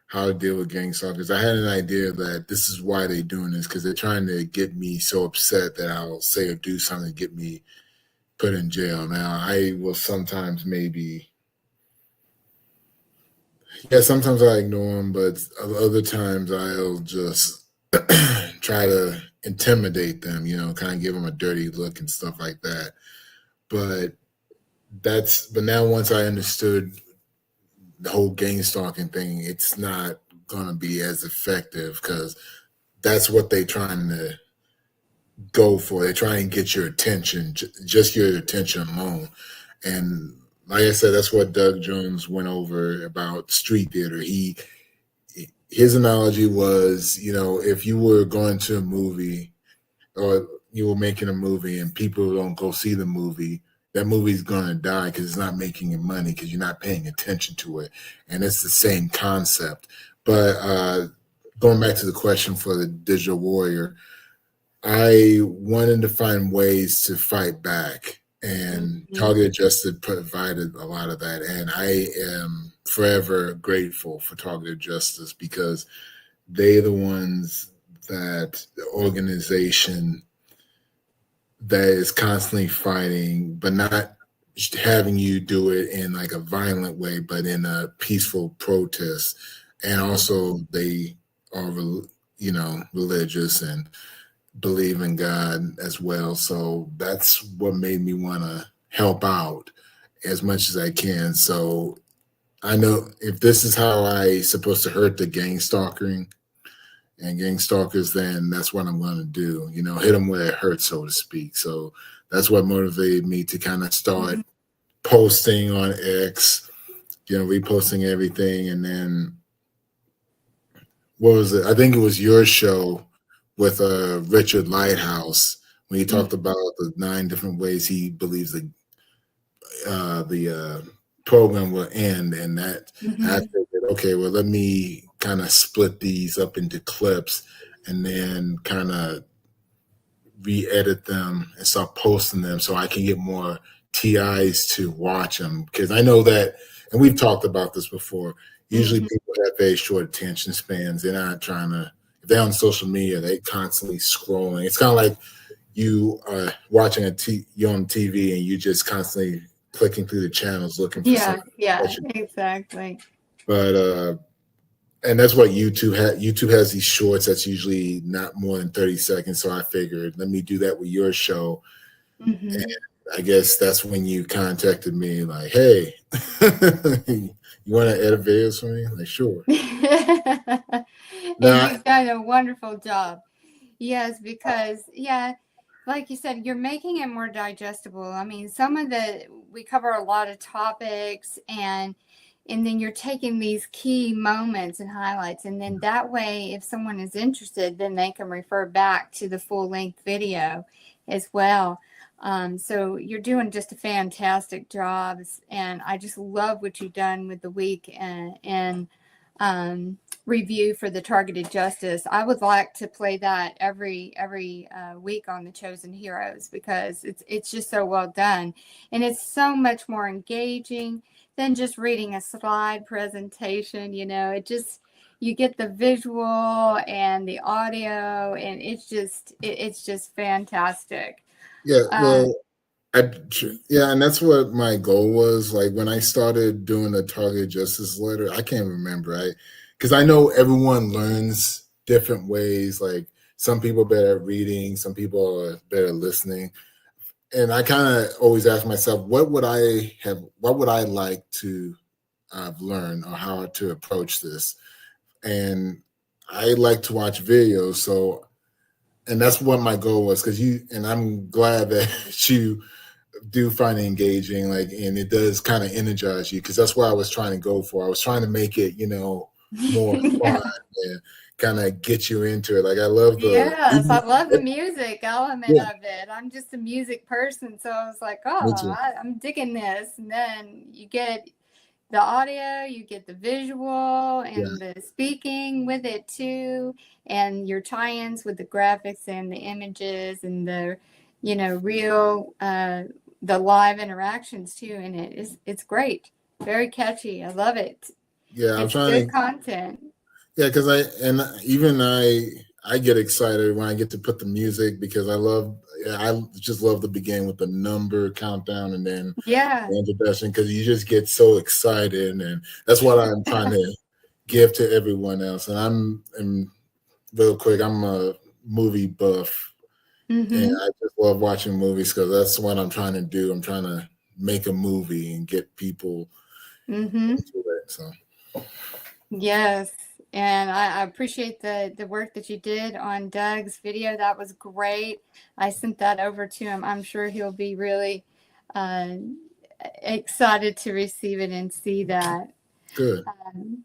how to deal with gang stalkers, I had an idea that this is why they're doing this, because they're trying to get me so upset that I'll say or do something to get me put in jail. Now, I will sometimes sometimes I ignore them, but other times I'll just try to intimidate them, kind of give them a dirty look and stuff like that. But but now once I understood the whole gang stalking thing, it's not going to be as effective, because that's what they're trying to go for. They try and get your attention, just your attention alone. And like I said, that's what Doug Jones went over about street theater. His analogy was, if you were going to a movie, or you were making a movie and people don't go see the movie, that movie's going to die because it's not making you money, because you're not paying attention to it. And it's the same concept. But going back to the question for the digital warrior, I wanted to find ways to fight back, and mm-hmm. Target Adjusted provided a lot of that. And I am forever grateful for Targeted Justice, because they're the ones that the organization that is constantly fighting, but not having you do it in like a violent way, but in a peaceful protest. And also they are, religious and believe in God as well. So that's what made me want to help out as much as I can. So I know if this is how I supposed to hurt the gang stalking and gang stalkers, then that's what I'm going to do, hit them where it hurts, so to speak. So that's what motivated me to kind of start posting on X, reposting everything. And then what was it? I think it was your show with Richard Lighthouse, when he talked about the 9 different ways he believes the program will end, and that I Mm-hmm. figured, okay, well, let me kind of split these up into clips, and then kind of re-edit them and start posting them so I can get more TIs to watch them, because I know that, and we've talked about this before. Usually, Mm-hmm. people have very short attention spans. They're not trying to. If they're on social media, they constantly scrolling. It's kind of like you are watching you're on TV and you just constantly clicking through the channels looking for Yeah, something. yeah, exactly. But and that's what YouTube has. YouTube has these shorts that's usually not more than 30 seconds. So I figured, let me do that with your show. And Mm-hmm. I guess that's when you contacted me, like, hey, you want to edit videos for me? Like, sure. And Now, you've done a wonderful job. Yes, because yeah, like you said, you're making it more digestible. I mean, we cover a lot of topics, and then you're taking these key moments and highlights, and then that way, if someone is interested, then they can refer back to the full length video as well. So you're doing just a fantastic job, and I just love what you've done with the week and review for the targeted justice. I would like to play that every week on the Chosen Heroes, because it's just so well done, and it's so much more engaging than just reading a slide presentation. You get the visual and the audio, and it's just fantastic. Yeah, Uh, well, yeah, and that's what my goal was. Like when I started doing the target justice letter, I can't remember, right? Because I know everyone learns different ways. Like some people are better at reading, some people are better at listening. And I kind of always ask myself, what would I like to learn, or how to approach this? And I like to watch videos, so and that's what my goal was. And I'm glad that you do find it engaging, like, and it does kind of energize you, because that's what I was trying to go for. I was trying to make it, more fun yeah. and kind of get you into it. Like I love Yes, I love the music element yeah, of it. I'm just a music person, so I was like, me oh, too. I'm digging this. And then you get the audio, you get the visual Yeah, and the speaking with it too, and your tie-ins with the graphics and the images and the, real, the live interactions too. And it's great, very catchy. I love it. yeah. I'm It's trying good to. content. Yeah, because I get excited when I get to put the music, because I just love the beginning with the number countdown, and then Yeah. the introduction, because you just get so excited, and that's what I'm trying to give to everyone else. And real quick, I'm a movie buff, and Mm-hmm. I just love watching movies, because that's what I'm trying to do. I'm trying to make a movie and get people Mm-hmm. into it. So Yes, and I appreciate the work that you did on Doug's video. That was great. I sent that over to him. I'm sure he'll be really uh, excited to receive it and see that. good. Um,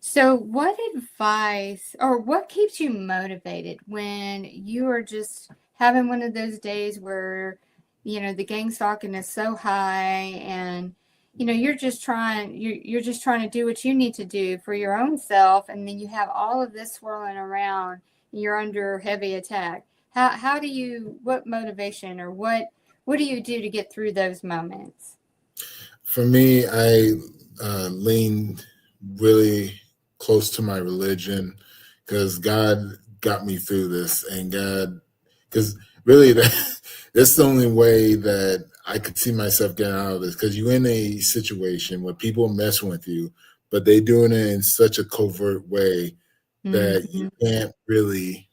so, what advice or what keeps you motivated when you are just having one of those days where, the gang stalking is so high, and, you're just trying to do what you need to do for your own self, and then you have all of this swirling around, and you're under heavy attack. How do you, what motivation, or what do you do to get through those moments? For me, I lean really close to my religion, because God got me through this, and because really that's the only way that I could see myself getting out of this. Because you're in a situation where people are messing with you, but they doing it in such a covert way that you Mm-hmm. can't really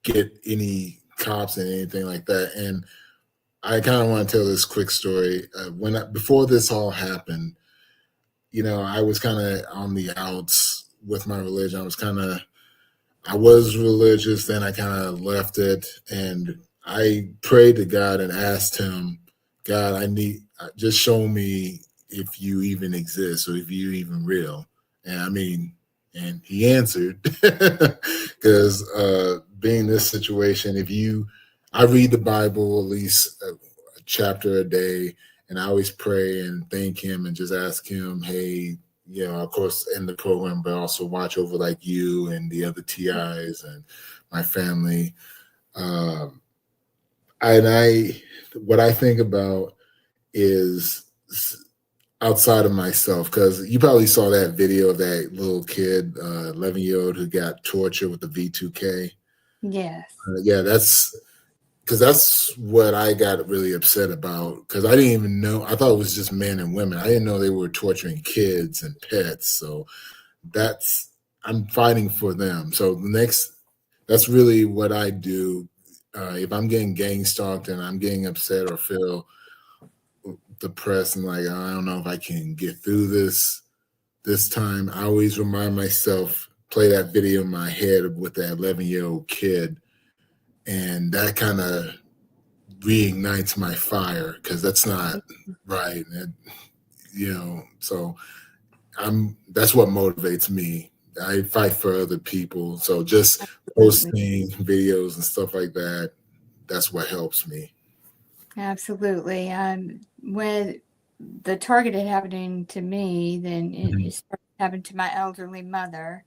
get any cops and anything like that. And I kind of want to tell this quick story. Before this all happened, I was kind of on the outs with my religion. I was religious, then I kind of left it, and I prayed to God and asked Him, God, just show me if you even exist, or if you're even real. And I mean, and He answered, because being in this situation, I read the Bible at least a chapter a day, and I always pray and thank Him and just ask Him, hey, of course, in the program, but also watch over like you and the other TIs and my family. Um, and what I think about is outside of myself, because you probably saw that video of that little kid, 11-year-old, who got tortured with the V2K. Yes. Yeah, that's what I got really upset about, because I didn't even know. I thought it was just men and women. I didn't know they were torturing kids and pets. So that's I'm fighting for them. So that's really what I do. If I'm getting gang stalked and I'm getting upset or feel depressed and like I don't know if I can get through this time, I always remind myself, play that video in my head with that 11-year-old kid, And that kind of reignites my fire, because that's not right. And, so that's what motivates me. I fight for other people. So just Absolutely. posting videos and stuff like that, that's what helps me. Absolutely. When the target had happening to me, then it started happening to my elderly mother.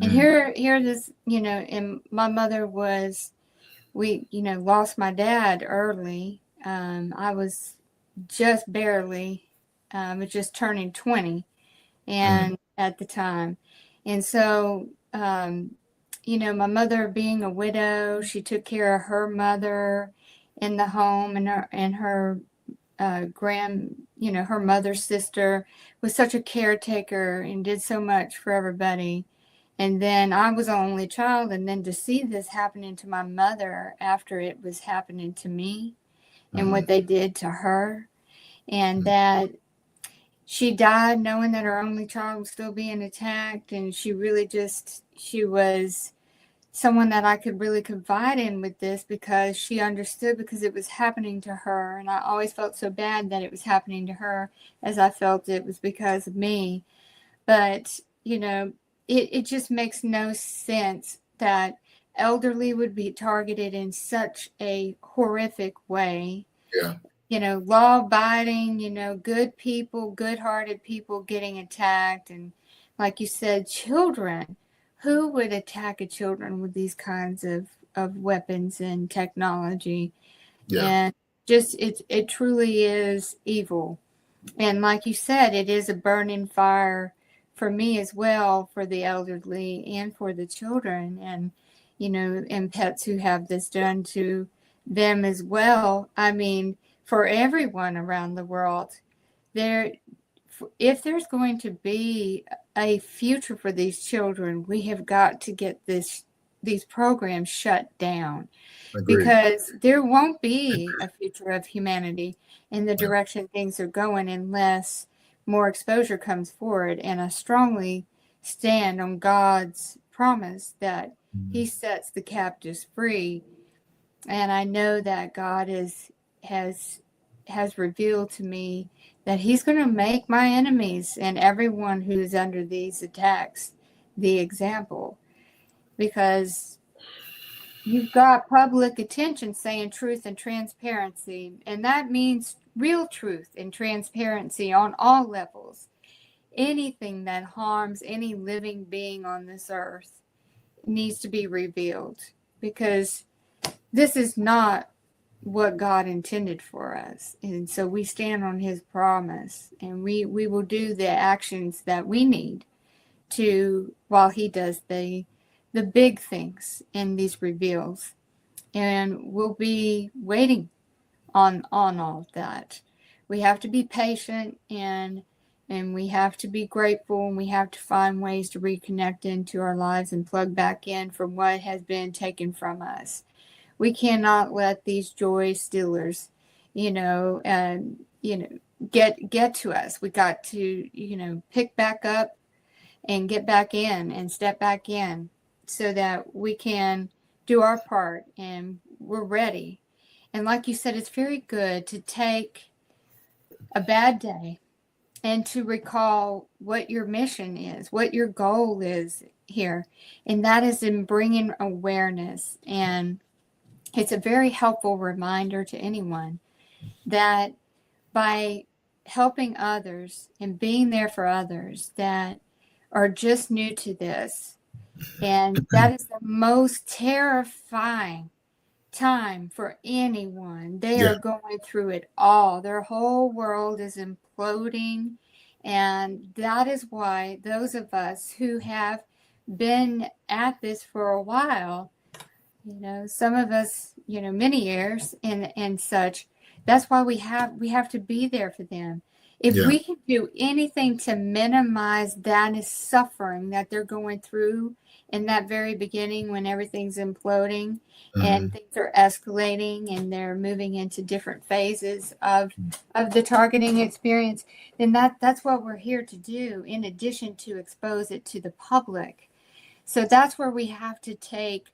And Mm. here this, and my mother we, lost my dad early. I was just barely, was just turning 20 Mm. and at the time. And so, my mother being a widow, she took care of her mother in the home, and her her mother's sister was such a caretaker and did so much for everybody. And then I was the only child, and then to see this happening to my mother after it was happening to me and what they did to her, and that she died knowing that her only child was still being attacked, and she was someone that I could really confide in with this, because she understood, because it was happening to her. And I always felt so bad that it was happening to her, as I felt it was because of me. But, it just makes no sense that elderly would be targeted in such a horrific way. Yeah. Law abiding, good people, good hearted people getting attacked. And like you said, children. Who would attack a children with these kinds of weapons and technology? Yeah. And just it truly is evil. And like you said, it is a burning fire for me as well, for the elderly and for the children, and and pets who have this done to them as well. I mean, for everyone around the world, there if there's going to be a future for these children, we have got to get these programs shut down, Agreed. because there won't be a future of humanity in the Yeah. direction things are going unless more exposure comes forward. And I strongly stand on God's promise that He sets the captives free. And I know that God has revealed to me that He's going to make my enemies and everyone who's under these attacks the example, because you've got public attention saying truth and transparency, and that means real truth and transparency on all levels. Anything that harms any living being on this earth needs to be revealed, because this is not what God intended for us. And so we stand on His promise, and we will do the actions that we need to, while He does the big things in these reveals. And we'll be waiting on all of that. We have to be patient, and we have to be grateful, and we have to find ways to reconnect into our lives and plug back in from what has been taken from us. We cannot let these joy stealers, get to us. We got to, pick back up and get back in and step back in, so that we can do our part and we're ready. And like you said, it's very good to take a bad day and to recall what your mission is, what your goal is here. And that is in bringing awareness. And it's a very helpful reminder to anyone that by helping others and being there for others that are just new to this, and that is the most terrifying time for anyone. They Yeah. are going through it all. Their whole world is imploding. And that is why those of us who have been at this for a while, some of us, many years and such, that's why we have to be there for them. If Yeah. we can do anything to minimize that suffering that they're going through in that very beginning, when everything's imploding and things are escalating and they're moving into different phases of the targeting experience, then that's what we're here to do, in addition to expose it to the public. So that's where we have to take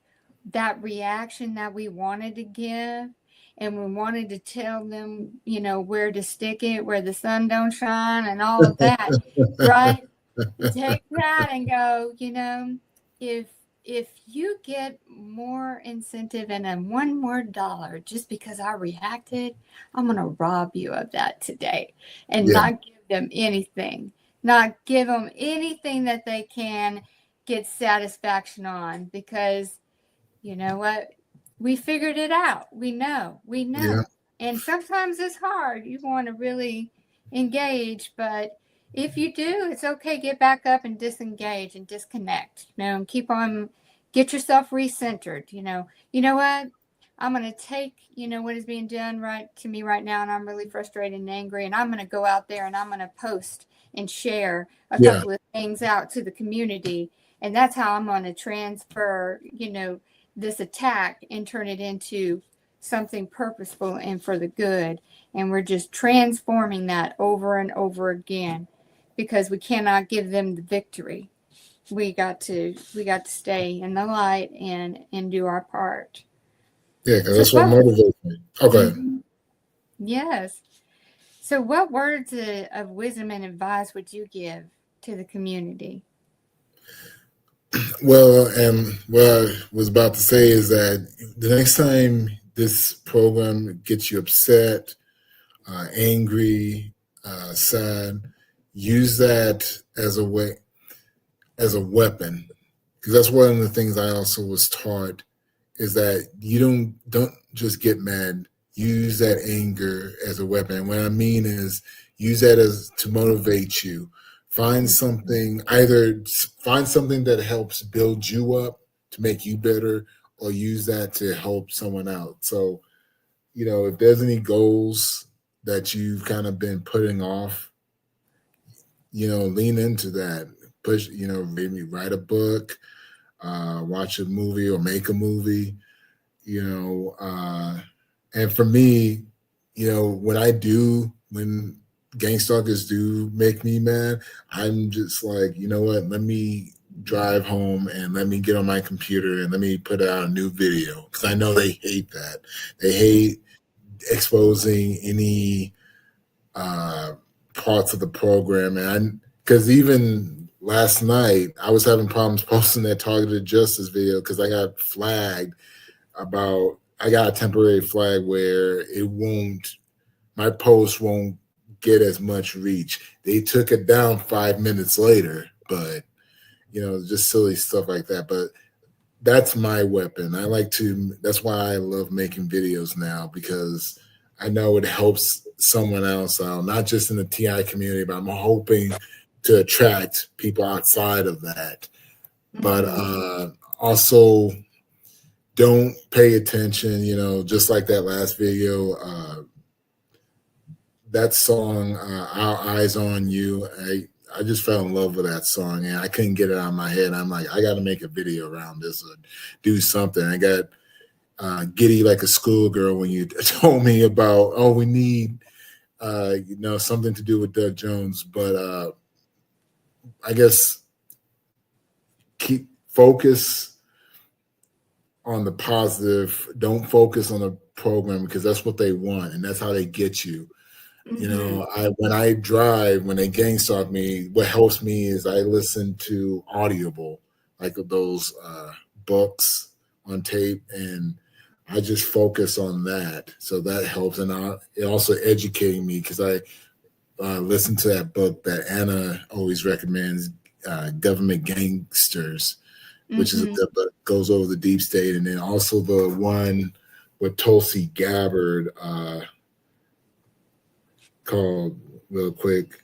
that reaction that we wanted to give, and we wanted to tell them, where to stick it, where the sun don't shine and all of that, right? Take that and go, if you get more incentive and then one more dollar just because I reacted, I'm going to rob you of that today and Yeah, not give them anything. Not give them anything that they can get satisfaction on, because you know what? We figured it out. We know. We yeah, know. And sometimes it's hard. You want to really engage, but if you do, it's okay. Get back up and disengage and disconnect. And keep on, get yourself recentered. You know what? I'm going to take, what is being done right to me right now, and I'm really frustrated and angry, and I'm going to go out there and I'm going to post and share a yeah, couple of things out to the community. And that's how I'm going to transfer, this attack and turn it into something purposeful and for the good. And we're just transforming that over and over again, because we cannot give them the victory. We got to stay in the light and do our part. yeah. Because So that's what what? motivates me. Okay. Mhm. Yes. So what words of wisdom and advice would you give to the community? Well, and what I was about to say is that the next time this program gets you upset, angry, sad, use that as a way, as a weapon, because that's one of the things I also was taught, is that you don't just get mad. Use that anger as a weapon. And what I mean is, use that as to motivate you. Find something, either find something that helps build you up to make you better, or use that to help someone out. So, if there's any goals that you've kind of been putting off, lean into that. Push, maybe write a book, watch a movie or make a movie, you know. And for me, when gang stalkers do make me mad, I'm just like, you know what? Let me drive home and let me get on my computer and let me put out a new video, because I know they hate that. They hate exposing any uh, parts of the program, and because even last night I was having problems posting that targeted justice video because I got flagged about I got a temporary flag where it won't my post won't get as much reach. They took it down 5 minutes later, but just silly stuff like that. But that's my weapon. That's why I love making videos now, because I know it helps someone else out, not just in the TI community, but I'm hoping to attract people outside of that. But Mm-hmm. also, don't pay attention, just like that last video, that song, Our Eyes on You. I just fell in love with that song and I couldn't get it out of my head. I'm like, I got to make a video around this or do something. I got giddy like a schoolgirl when you told me about, oh, we need, something to do with Doug Jones. But I guess keep focus on the positive. Don't focus on the program, because that's what they want and that's how they get you. Mm-hmm. When I drive, when they gang stalk me, what helps me is I listen to Audible, like those books on tape, and I just focus on that. So that helps, and it also educating me, because I listen to that book that Anna always recommends, Government Gangsters, which is a Mm-hmm. book that goes over the deep state, and then also the one with Tulsi Gabbard, called, real quick,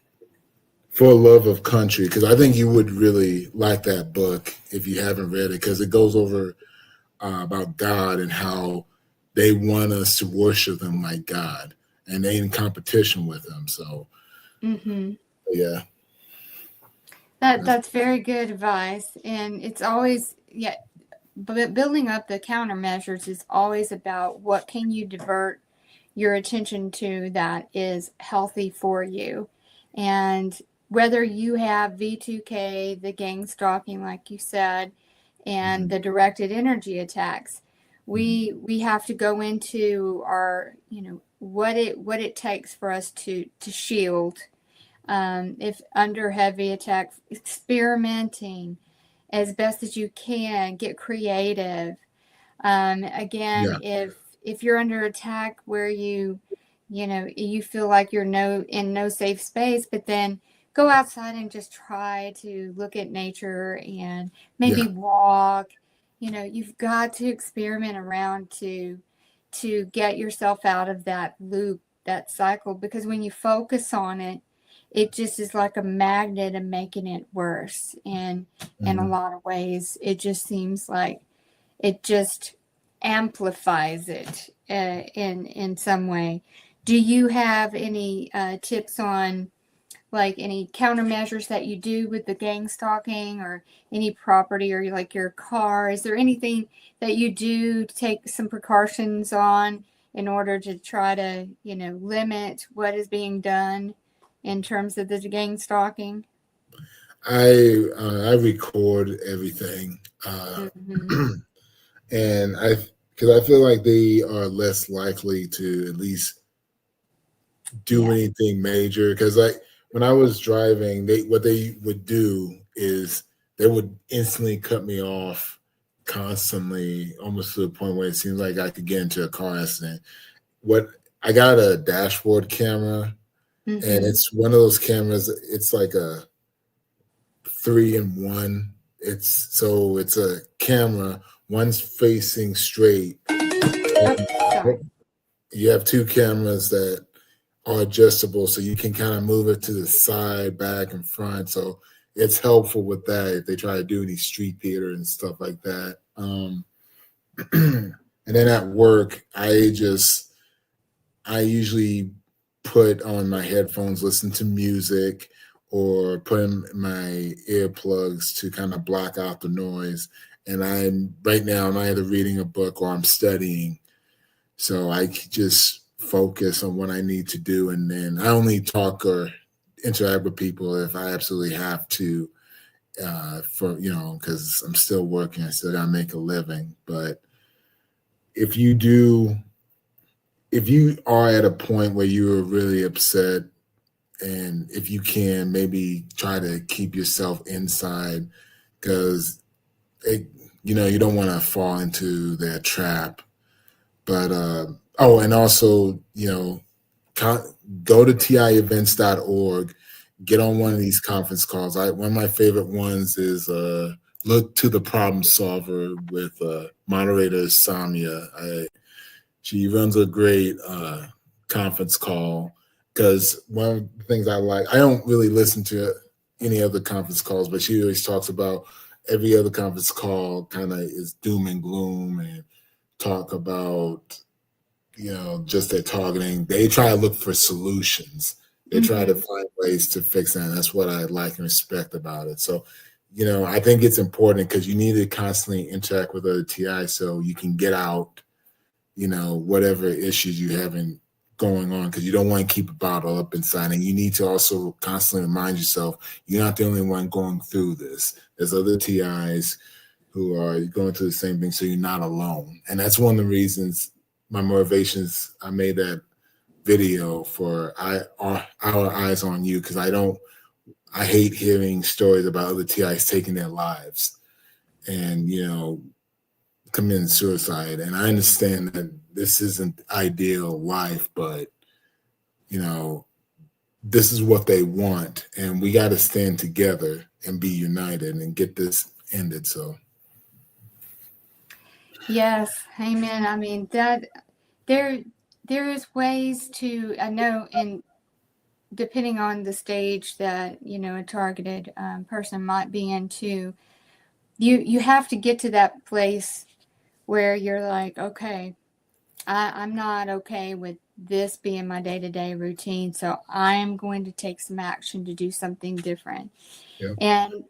For Love of Country, because I think you would really like that book if you haven't read it, because it goes over about God and how they want us to worship them like God, and they in competition with them. So Mm-hmm. yeah, that's, That's very good advice, and it's always, yeah. But building up the countermeasures is always about what can you divert your attention to that is healthy for you, and whether you have V2K, the gang stalking, like you said, and the directed energy attacks. We have to go into our, what it takes for us to shield. If under heavy attack, experimenting as best as you can, get creative. Again, if you're under attack where you feel like you're in no safe space, but then go outside and just try to look at nature and maybe walk. You've got to experiment around to get yourself out of that loop, that cycle, because when you focus on it, it just is like a magnet and making it worse. And in a lot of ways, it just seems like it just amplifies it in some way. Do you have any tips on like any countermeasures that you do with the gang stalking, or any property, or like your car? Is there anything that you do to take some precautions on in order to try to, limit what is being done in terms of the gang stalking? I record everything, and because I feel like they are less likely to at least do anything major. Because like when I was driving, what they would do is they would instantly cut me off constantly, almost to the point where it seems like I could get into a car accident. What I got a dashboard camera, and it's one of those cameras. It's like a 3-in-1. It's a camera. One's facing straight. You have two cameras that are adjustable, so you can kind of move it to the side, back, and front. So it's helpful with that if they try to do any street theater and stuff like that. And then at work, I usually put on my headphones, listen to music, or put in my earplugs to kind of block out the noise. And I'm either reading a book or I'm studying. So I just focus on what I need to do. And then I only talk or interact with people if I absolutely have to, because I'm still working. I still got to make a living. But if you are at a point where you're really upset, and if you can, maybe try to keep yourself inside, because you don't want to fall into their trap. But and also, go to tievents.org, get on one of these conference calls. One of my favorite ones is Look to the Problem Solver with moderator Samia. She runs a great conference call, because one of the things I like, I don't really listen to any other conference calls, but she always talks about every other conference call kind of is doom and gloom and talk about, just their targeting. They try to look for solutions. They try to find ways to fix that. And that's what I like and respect about it. So, I think it's important because you need to constantly interact with other TIs so you can get out, whatever issues you have going on, because you don't want to keep a bottle up inside. And you need to also constantly remind yourself, you're not the only one going through this. There's other TIs who are going through the same thing, so you're not alone. And that's one of the reasons, my motivations, I made that video for our Eyes on You, because I hate hearing stories about other TIs taking their lives and, committing suicide. And I understand that this isn't ideal life, but, this is what they want. And we got to stand together and be united and get this ended. So. Yes, amen. I mean, that there is ways to, I know, and depending on the stage that, a targeted person might be into, you have to get to that place where you're like, okay, I'm not okay with this being my day-to-day routine, so I'm going to take some action to do something different. Yeah. And,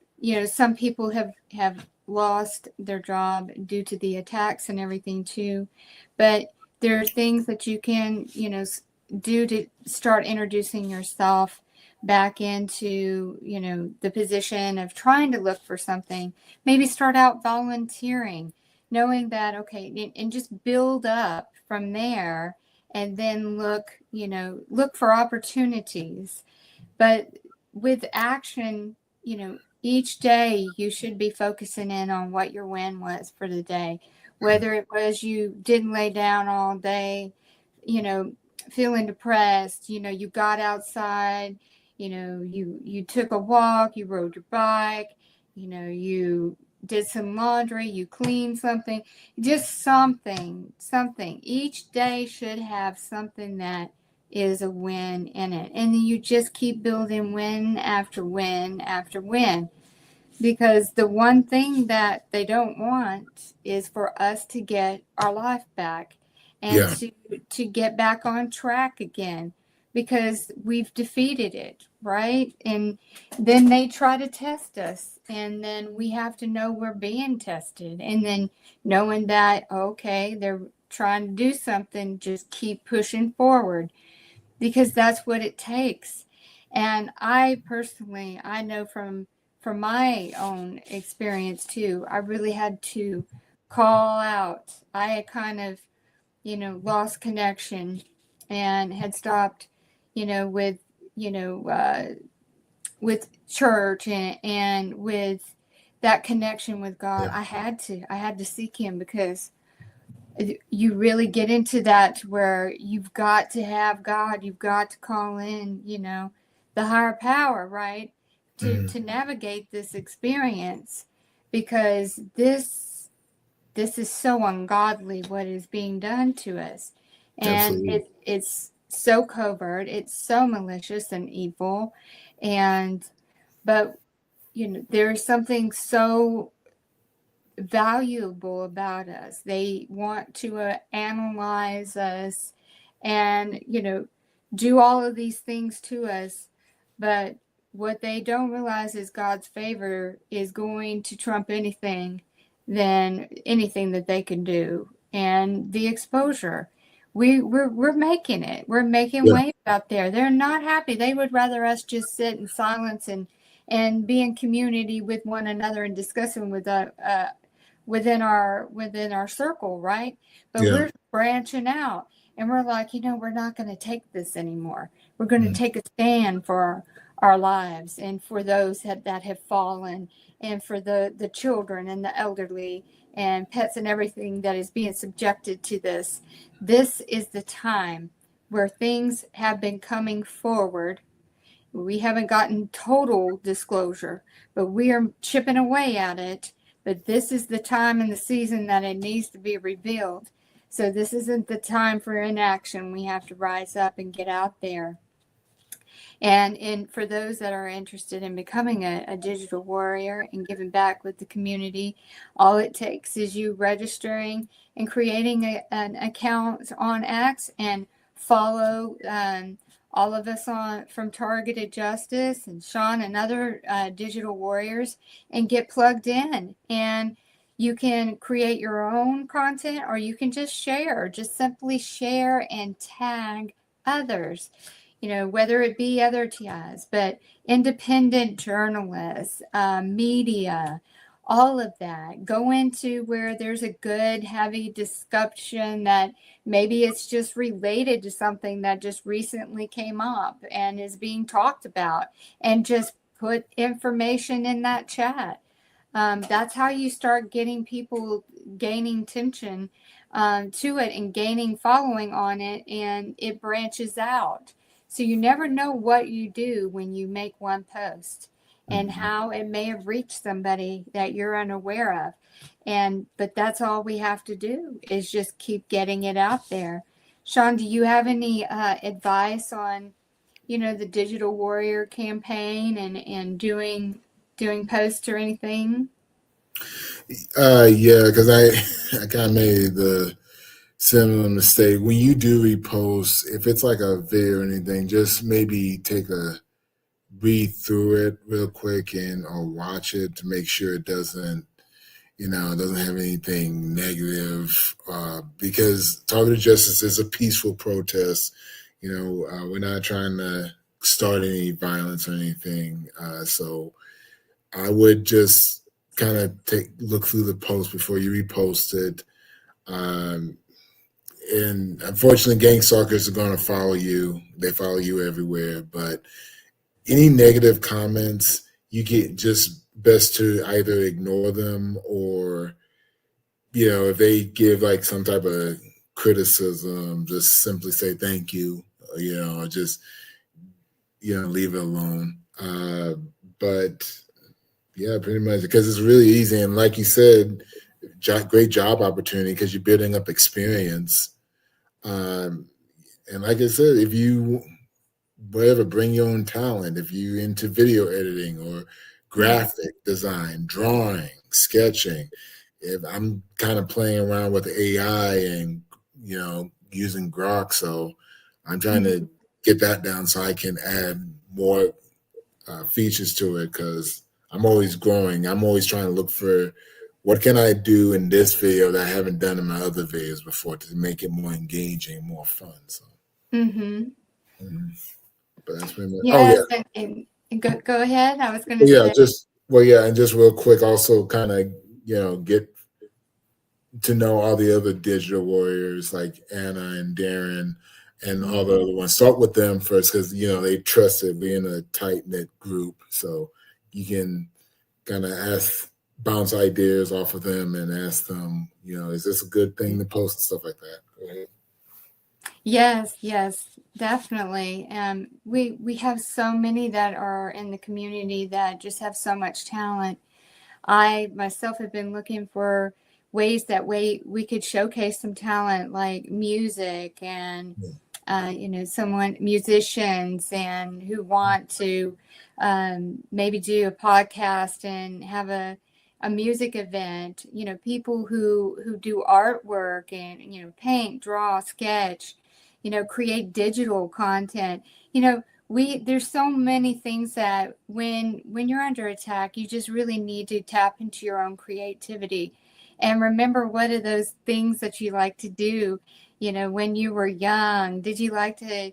some people have lost their job due to the attacks and everything too. But there are things that you can, do to start introducing yourself back into, the position of trying to look for something. Maybe start out volunteering, knowing that, okay, and just build up from there, and then look for opportunities. But with action, each day you should be focusing in on what your win was for the day. Whether it was you didn't lay down all day, feeling depressed, you got outside, you took a walk, you rode your bike, you did some laundry, you cleaned something, just something. Each day should have something that is a win in it. And then you just keep building win after win after win. Because the one thing that they don't want is for us to get our life back and to get back on track again, because we've defeated it, right? And then they try to test us, and then we have to know we're being tested, and then knowing that, okay, they're trying to do something, just keep pushing forward, because that's what it takes. And I personally, I know from my own experience too, I really had to call out. I had kind of, lost connection and had stopped, with, with church and with that connection with God. I had to seek him, because you really get into that where you've got to have God, you've got to call in, the higher power, right? To navigate this experience, because this is so ungodly what is being done to us. And it's so covert, it's so malicious and evil. But there's something so valuable about us. They want to analyze us and, do all of these things to us. But what they don't realize is God's favor is going to trump anything that they can do. And the exposure, we're making it. We're making waves out there. They're not happy. They would rather us just sit in silence and be in community with one another and discussing within our circle, right? But we're branching out, and we're like, we're not going to take this anymore. We're going to take a stand for our lives, and for those that have fallen, and for the children and the elderly and pets and everything that is being subjected to this. This is the time where things have been coming forward. We haven't gotten total disclosure, but we are chipping away at it. But this is the time and the season that it needs to be revealed. So this isn't the time for inaction. We have to rise up and get out there. And for those that are interested in becoming a digital warrior and giving back with the community, all it takes is you registering and creating an account on X, and follow all of us from Targeted Justice and Shaun and other digital warriors, and get plugged in. And you can create your own content, or you can just simply share and tag others, whether it be other TIs, but independent journalists, media, all of that. Go into where there's a good, heavy discussion that maybe it's just related to something that just recently came up and is being talked about, and just put information in that chat. That's how you start getting people gaining attention to it and gaining following on it, and it branches out. So you never know what you do when you make one post, and how it may have reached somebody that you're unaware of. But that's all we have to do, is just keep getting it out there. Shaun, do you have any advice on, the Digital Warrior campaign and doing posts or anything? Yeah, because I kind of made the similar mistake. When you do repost, if it's like a video or anything, just maybe read through it real quick or watch it to make sure it doesn't have anything negative, because Targeted Justice is a peaceful protest. We're not trying to start any violence or anything. So I would just kind of look through the post before you repost it. And unfortunately, gang stalkers are going to follow you. They follow you everywhere. But any negative comments, you get just best to either ignore them, or, if they give like some type of criticism, just simply say thank you, or just, leave it alone. But yeah, pretty much, because it's really easy. And like you said, great job opportunity because you're building up experience. And like I said, if you bring your own talent, if you into video editing or graphic design, drawing, sketching, if I'm kind of playing around with AI and using Grok, so I'm trying to get that down so I can add more features to it, because I'm always growing. I'm always trying to look for what can I do in this video that I haven't done in my other videos before to make it more engaging, more fun. So, but that's pretty much. Yes, and go ahead. I was going to Yeah, say. and just real quick, also kind of get to know all the other digital warriors like Anna and Darren and all the other ones. Start with them first, because they trusted being a tight knit group, so you can kind of bounce ideas off of them and ask them, is this a good thing to post and stuff like that. Go ahead. Yes, definitely. We have so many that are in the community that just have so much talent. I myself have been looking for ways that we could showcase some talent, like music and musicians and who want to maybe do a podcast and have a music event, people who do artwork and paint, draw, sketch, create digital content. There's so many things that when you're under attack, you just really need to tap into your own creativity and remember what are those things that you like to do. When you were young, did you like to,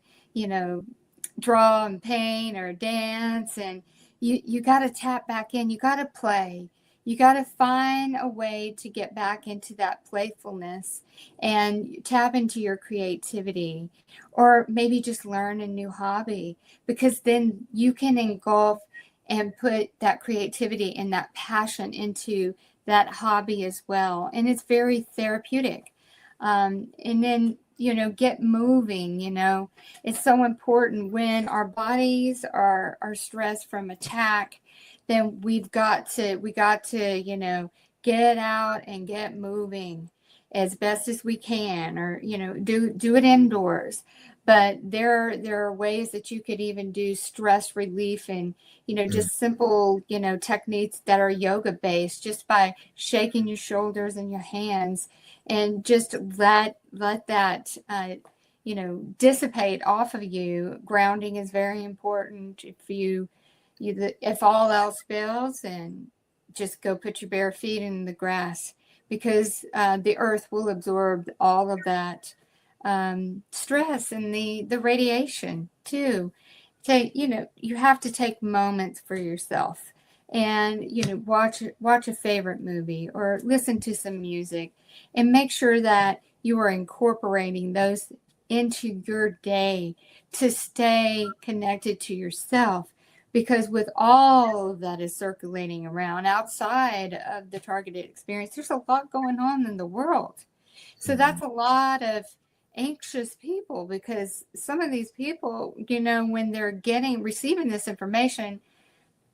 draw and paint or dance? And you got to tap back in. You got to play. You got to find a way to get back into that playfulness and tap into your creativity, or maybe just learn a new hobby, because then you can engulf and put that creativity and that passion into that hobby as well. And it's very therapeutic. And then, get moving. It's so important when our bodies are stressed from attack. Then we got to get out and get moving as best as we can, or do it indoors. But there are ways that you could even do stress relief and just simple techniques that are yoga based, just by shaking your shoulders and your hands and just let that dissipate off of you. Grounding is very important. If all else fails, and just go put your bare feet in the grass, because the earth will absorb all of that stress and the radiation too. You have to take moments for yourself, and watch a favorite movie or listen to some music, and make sure that you are incorporating those into your day to stay connected to yourself. Because with all of that is circulating around outside of the targeted experience, there's a lot going on in the world. So that's a lot of anxious people, because some of these people, when they're receiving this information,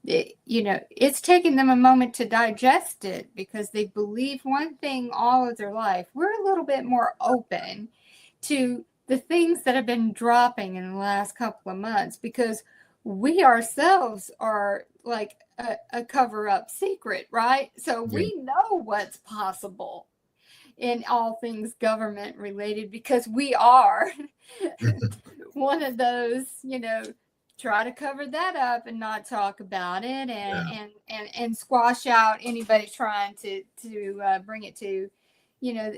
it's taking them a moment to digest it, because they believe one thing all of their life. We're a little bit more open to the things that have been dropping in the last couple of months, because we ourselves are like a cover-up secret, right? So we know what's possible in all things government related, because we are one of those, try to cover that up and not talk about it, and squash out anybody trying to bring it to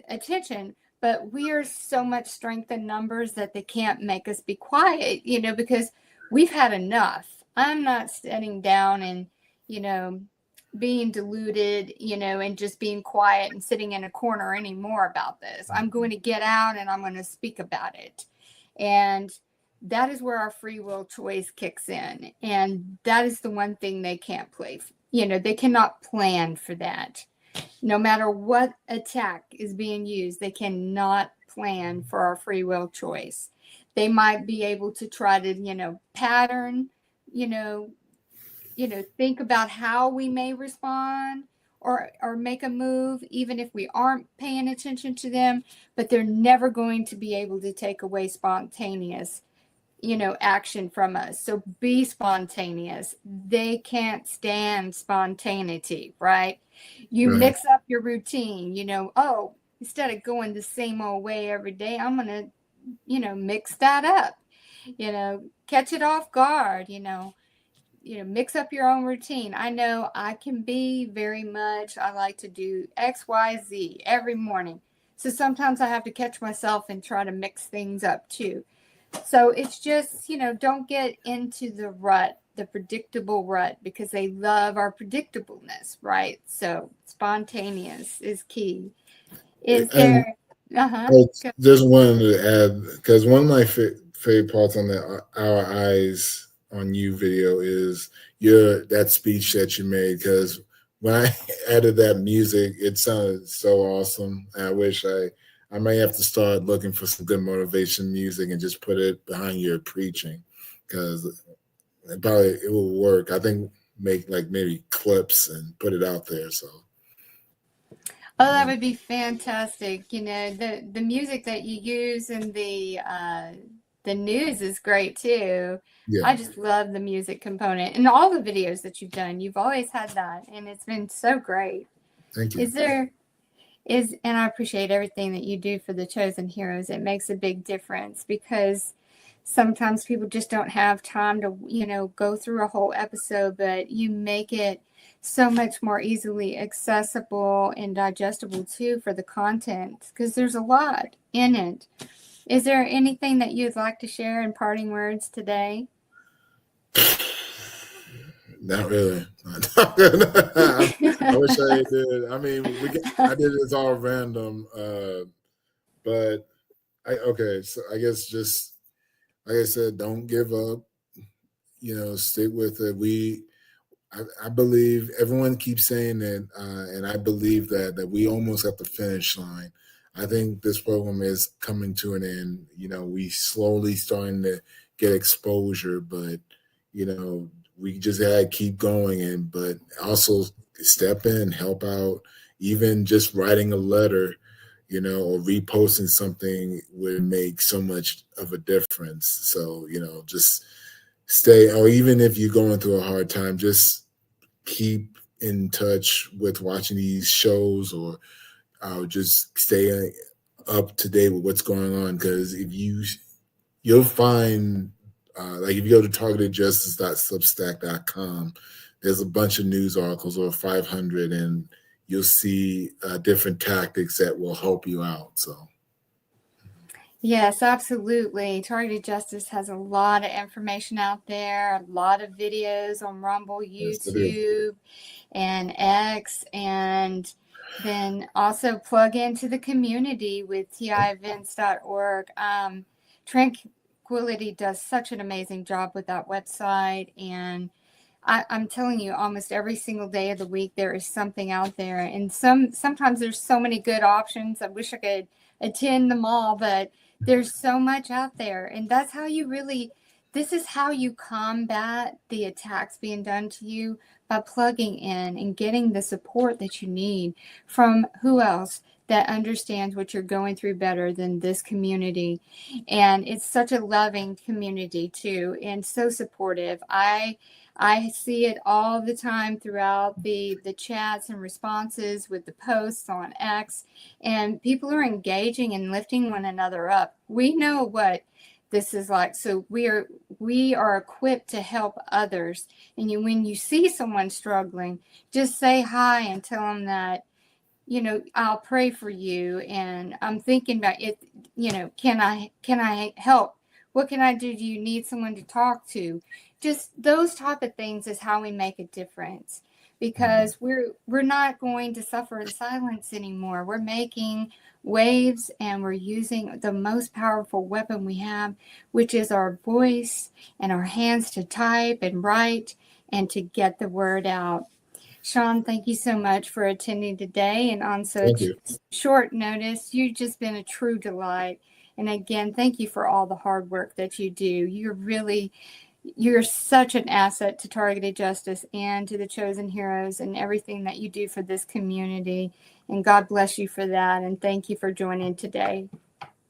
attention. But we are so much strength in numbers that they can't make us be quiet, because we've had enough. I'm not sitting down and, being deluded, and just being quiet and sitting in a corner anymore about this. I'm going to get out and I'm going to speak about it. And that is where our free will choice kicks in. And that is the one thing they can't play. They cannot plan for that. No matter what attack is being used, they cannot plan for our free will choice. They might be able to try to, pattern, think about how we may respond or make a move, even if we aren't paying attention to them, but they're never going to be able to take away spontaneous, action from us. So be spontaneous. They can't stand spontaneity, right? You Right. mix up your routine, instead of going the same old way every day, I'm going to, mix that up, catch it off guard, mix up your own routine. I know I can be very much, I like to do X, Y, Z every morning. So sometimes I have to catch myself and try to mix things up too. So it's just, don't get into the rut, the predictable rut, because they love our predictableness, right? So spontaneous is key. Is And there, just wanted to add, because one of my favorite parts on the Our Eyes on You video is that speech that you made, because when I added that music, it sounded so awesome. I wish I might have to start looking for some good motivation music and just put it behind your preaching, because it will work. I think make like maybe clips and put it out there. So. Oh, that would be fantastic. The music that you use in the news is great too. Yeah. I just love the music component and all the videos that you've done. You've always had that, and it's been so great. Thank you. And I appreciate everything that you do for the Chosen Heroes. It makes a big difference because sometimes people just don't have time to, go through a whole episode, but you make it so much more easily accessible and digestible too for the content, because there's a lot in it. Is there anything that you'd like to share in parting words today? Not really. I wish I did. I mean, I did this all random, but so I guess just like I said, don't give up. Stick with it. I believe everyone keeps saying it, and I believe that we almost at the finish line. I think this program is coming to an end. We slowly starting to get exposure, but we just gotta keep going, but also step in, help out. Even just writing a letter, or reposting something would make so much of a difference. So just stay, or even if you're going through a hard time, just keep in touch with watching these shows, or just stay up to date with what's going on. Because you'll find, like if you go to targetedjustice.substack.com, there's a bunch of news articles, over 500, and you'll see different tactics that will help you out. So. Yes, absolutely. Targeted Justice has a lot of information out there, a lot of videos on Rumble, YouTube, and X, and then also plug into the community with tievents.org. Tranquility does such an amazing job with that website, and I'm telling you, almost every single day of the week there is something out there, and sometimes there's so many good options. I wish I could attend them all, but there's so much out there, and that's how this is how you combat the attacks being done to you, by plugging in and getting the support that you need from who else that understands what you're going through better than this community. And it's such a loving community too, and so supportive. I see it all the time throughout the chats and responses with the posts on X, and people are engaging and lifting one another up. We know what this is like, so we are equipped to help others. And when you see someone struggling, just say hi and tell them that, I'll pray for you, and I'm thinking about it. Can I help What can I do? Do you need someone to talk to? Just those type of things is how we make a difference, because we're not going to suffer in silence anymore. We're making waves, and we're using the most powerful weapon we have, which is our voice and our hands to type and write and to get the word out. Shaun, thank you so much for attending today and on Thank such you. short notice. You've just been a true delight. And again, thank you for all the hard work that you do. You're such an asset to Targeted Justice and to the Chosen Heroes and everything that you do for this community. And God bless you for that. And thank you for joining today.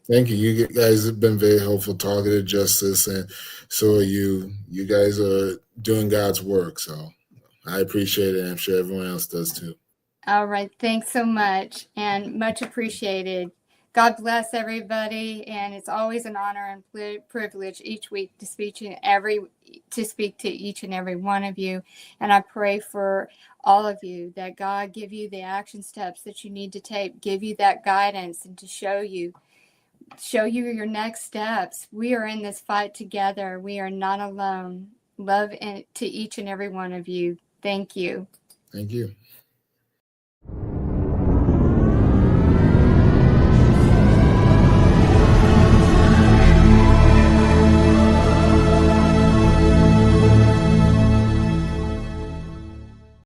Thank you. You guys have been very helpful, Targeted Justice, and so are you. You guys are doing God's work, so I appreciate it, and I'm sure everyone else does too. All right. Thanks so much, and much appreciated. God bless everybody, and it's always an honor and privilege each week to speak to each and every one of you. And I pray for all of you that God give you the action steps that you need to take, give you that guidance, and to show you your next steps. We are in this fight together. We are not alone. Love to each and every one of you. Thank you. Thank you.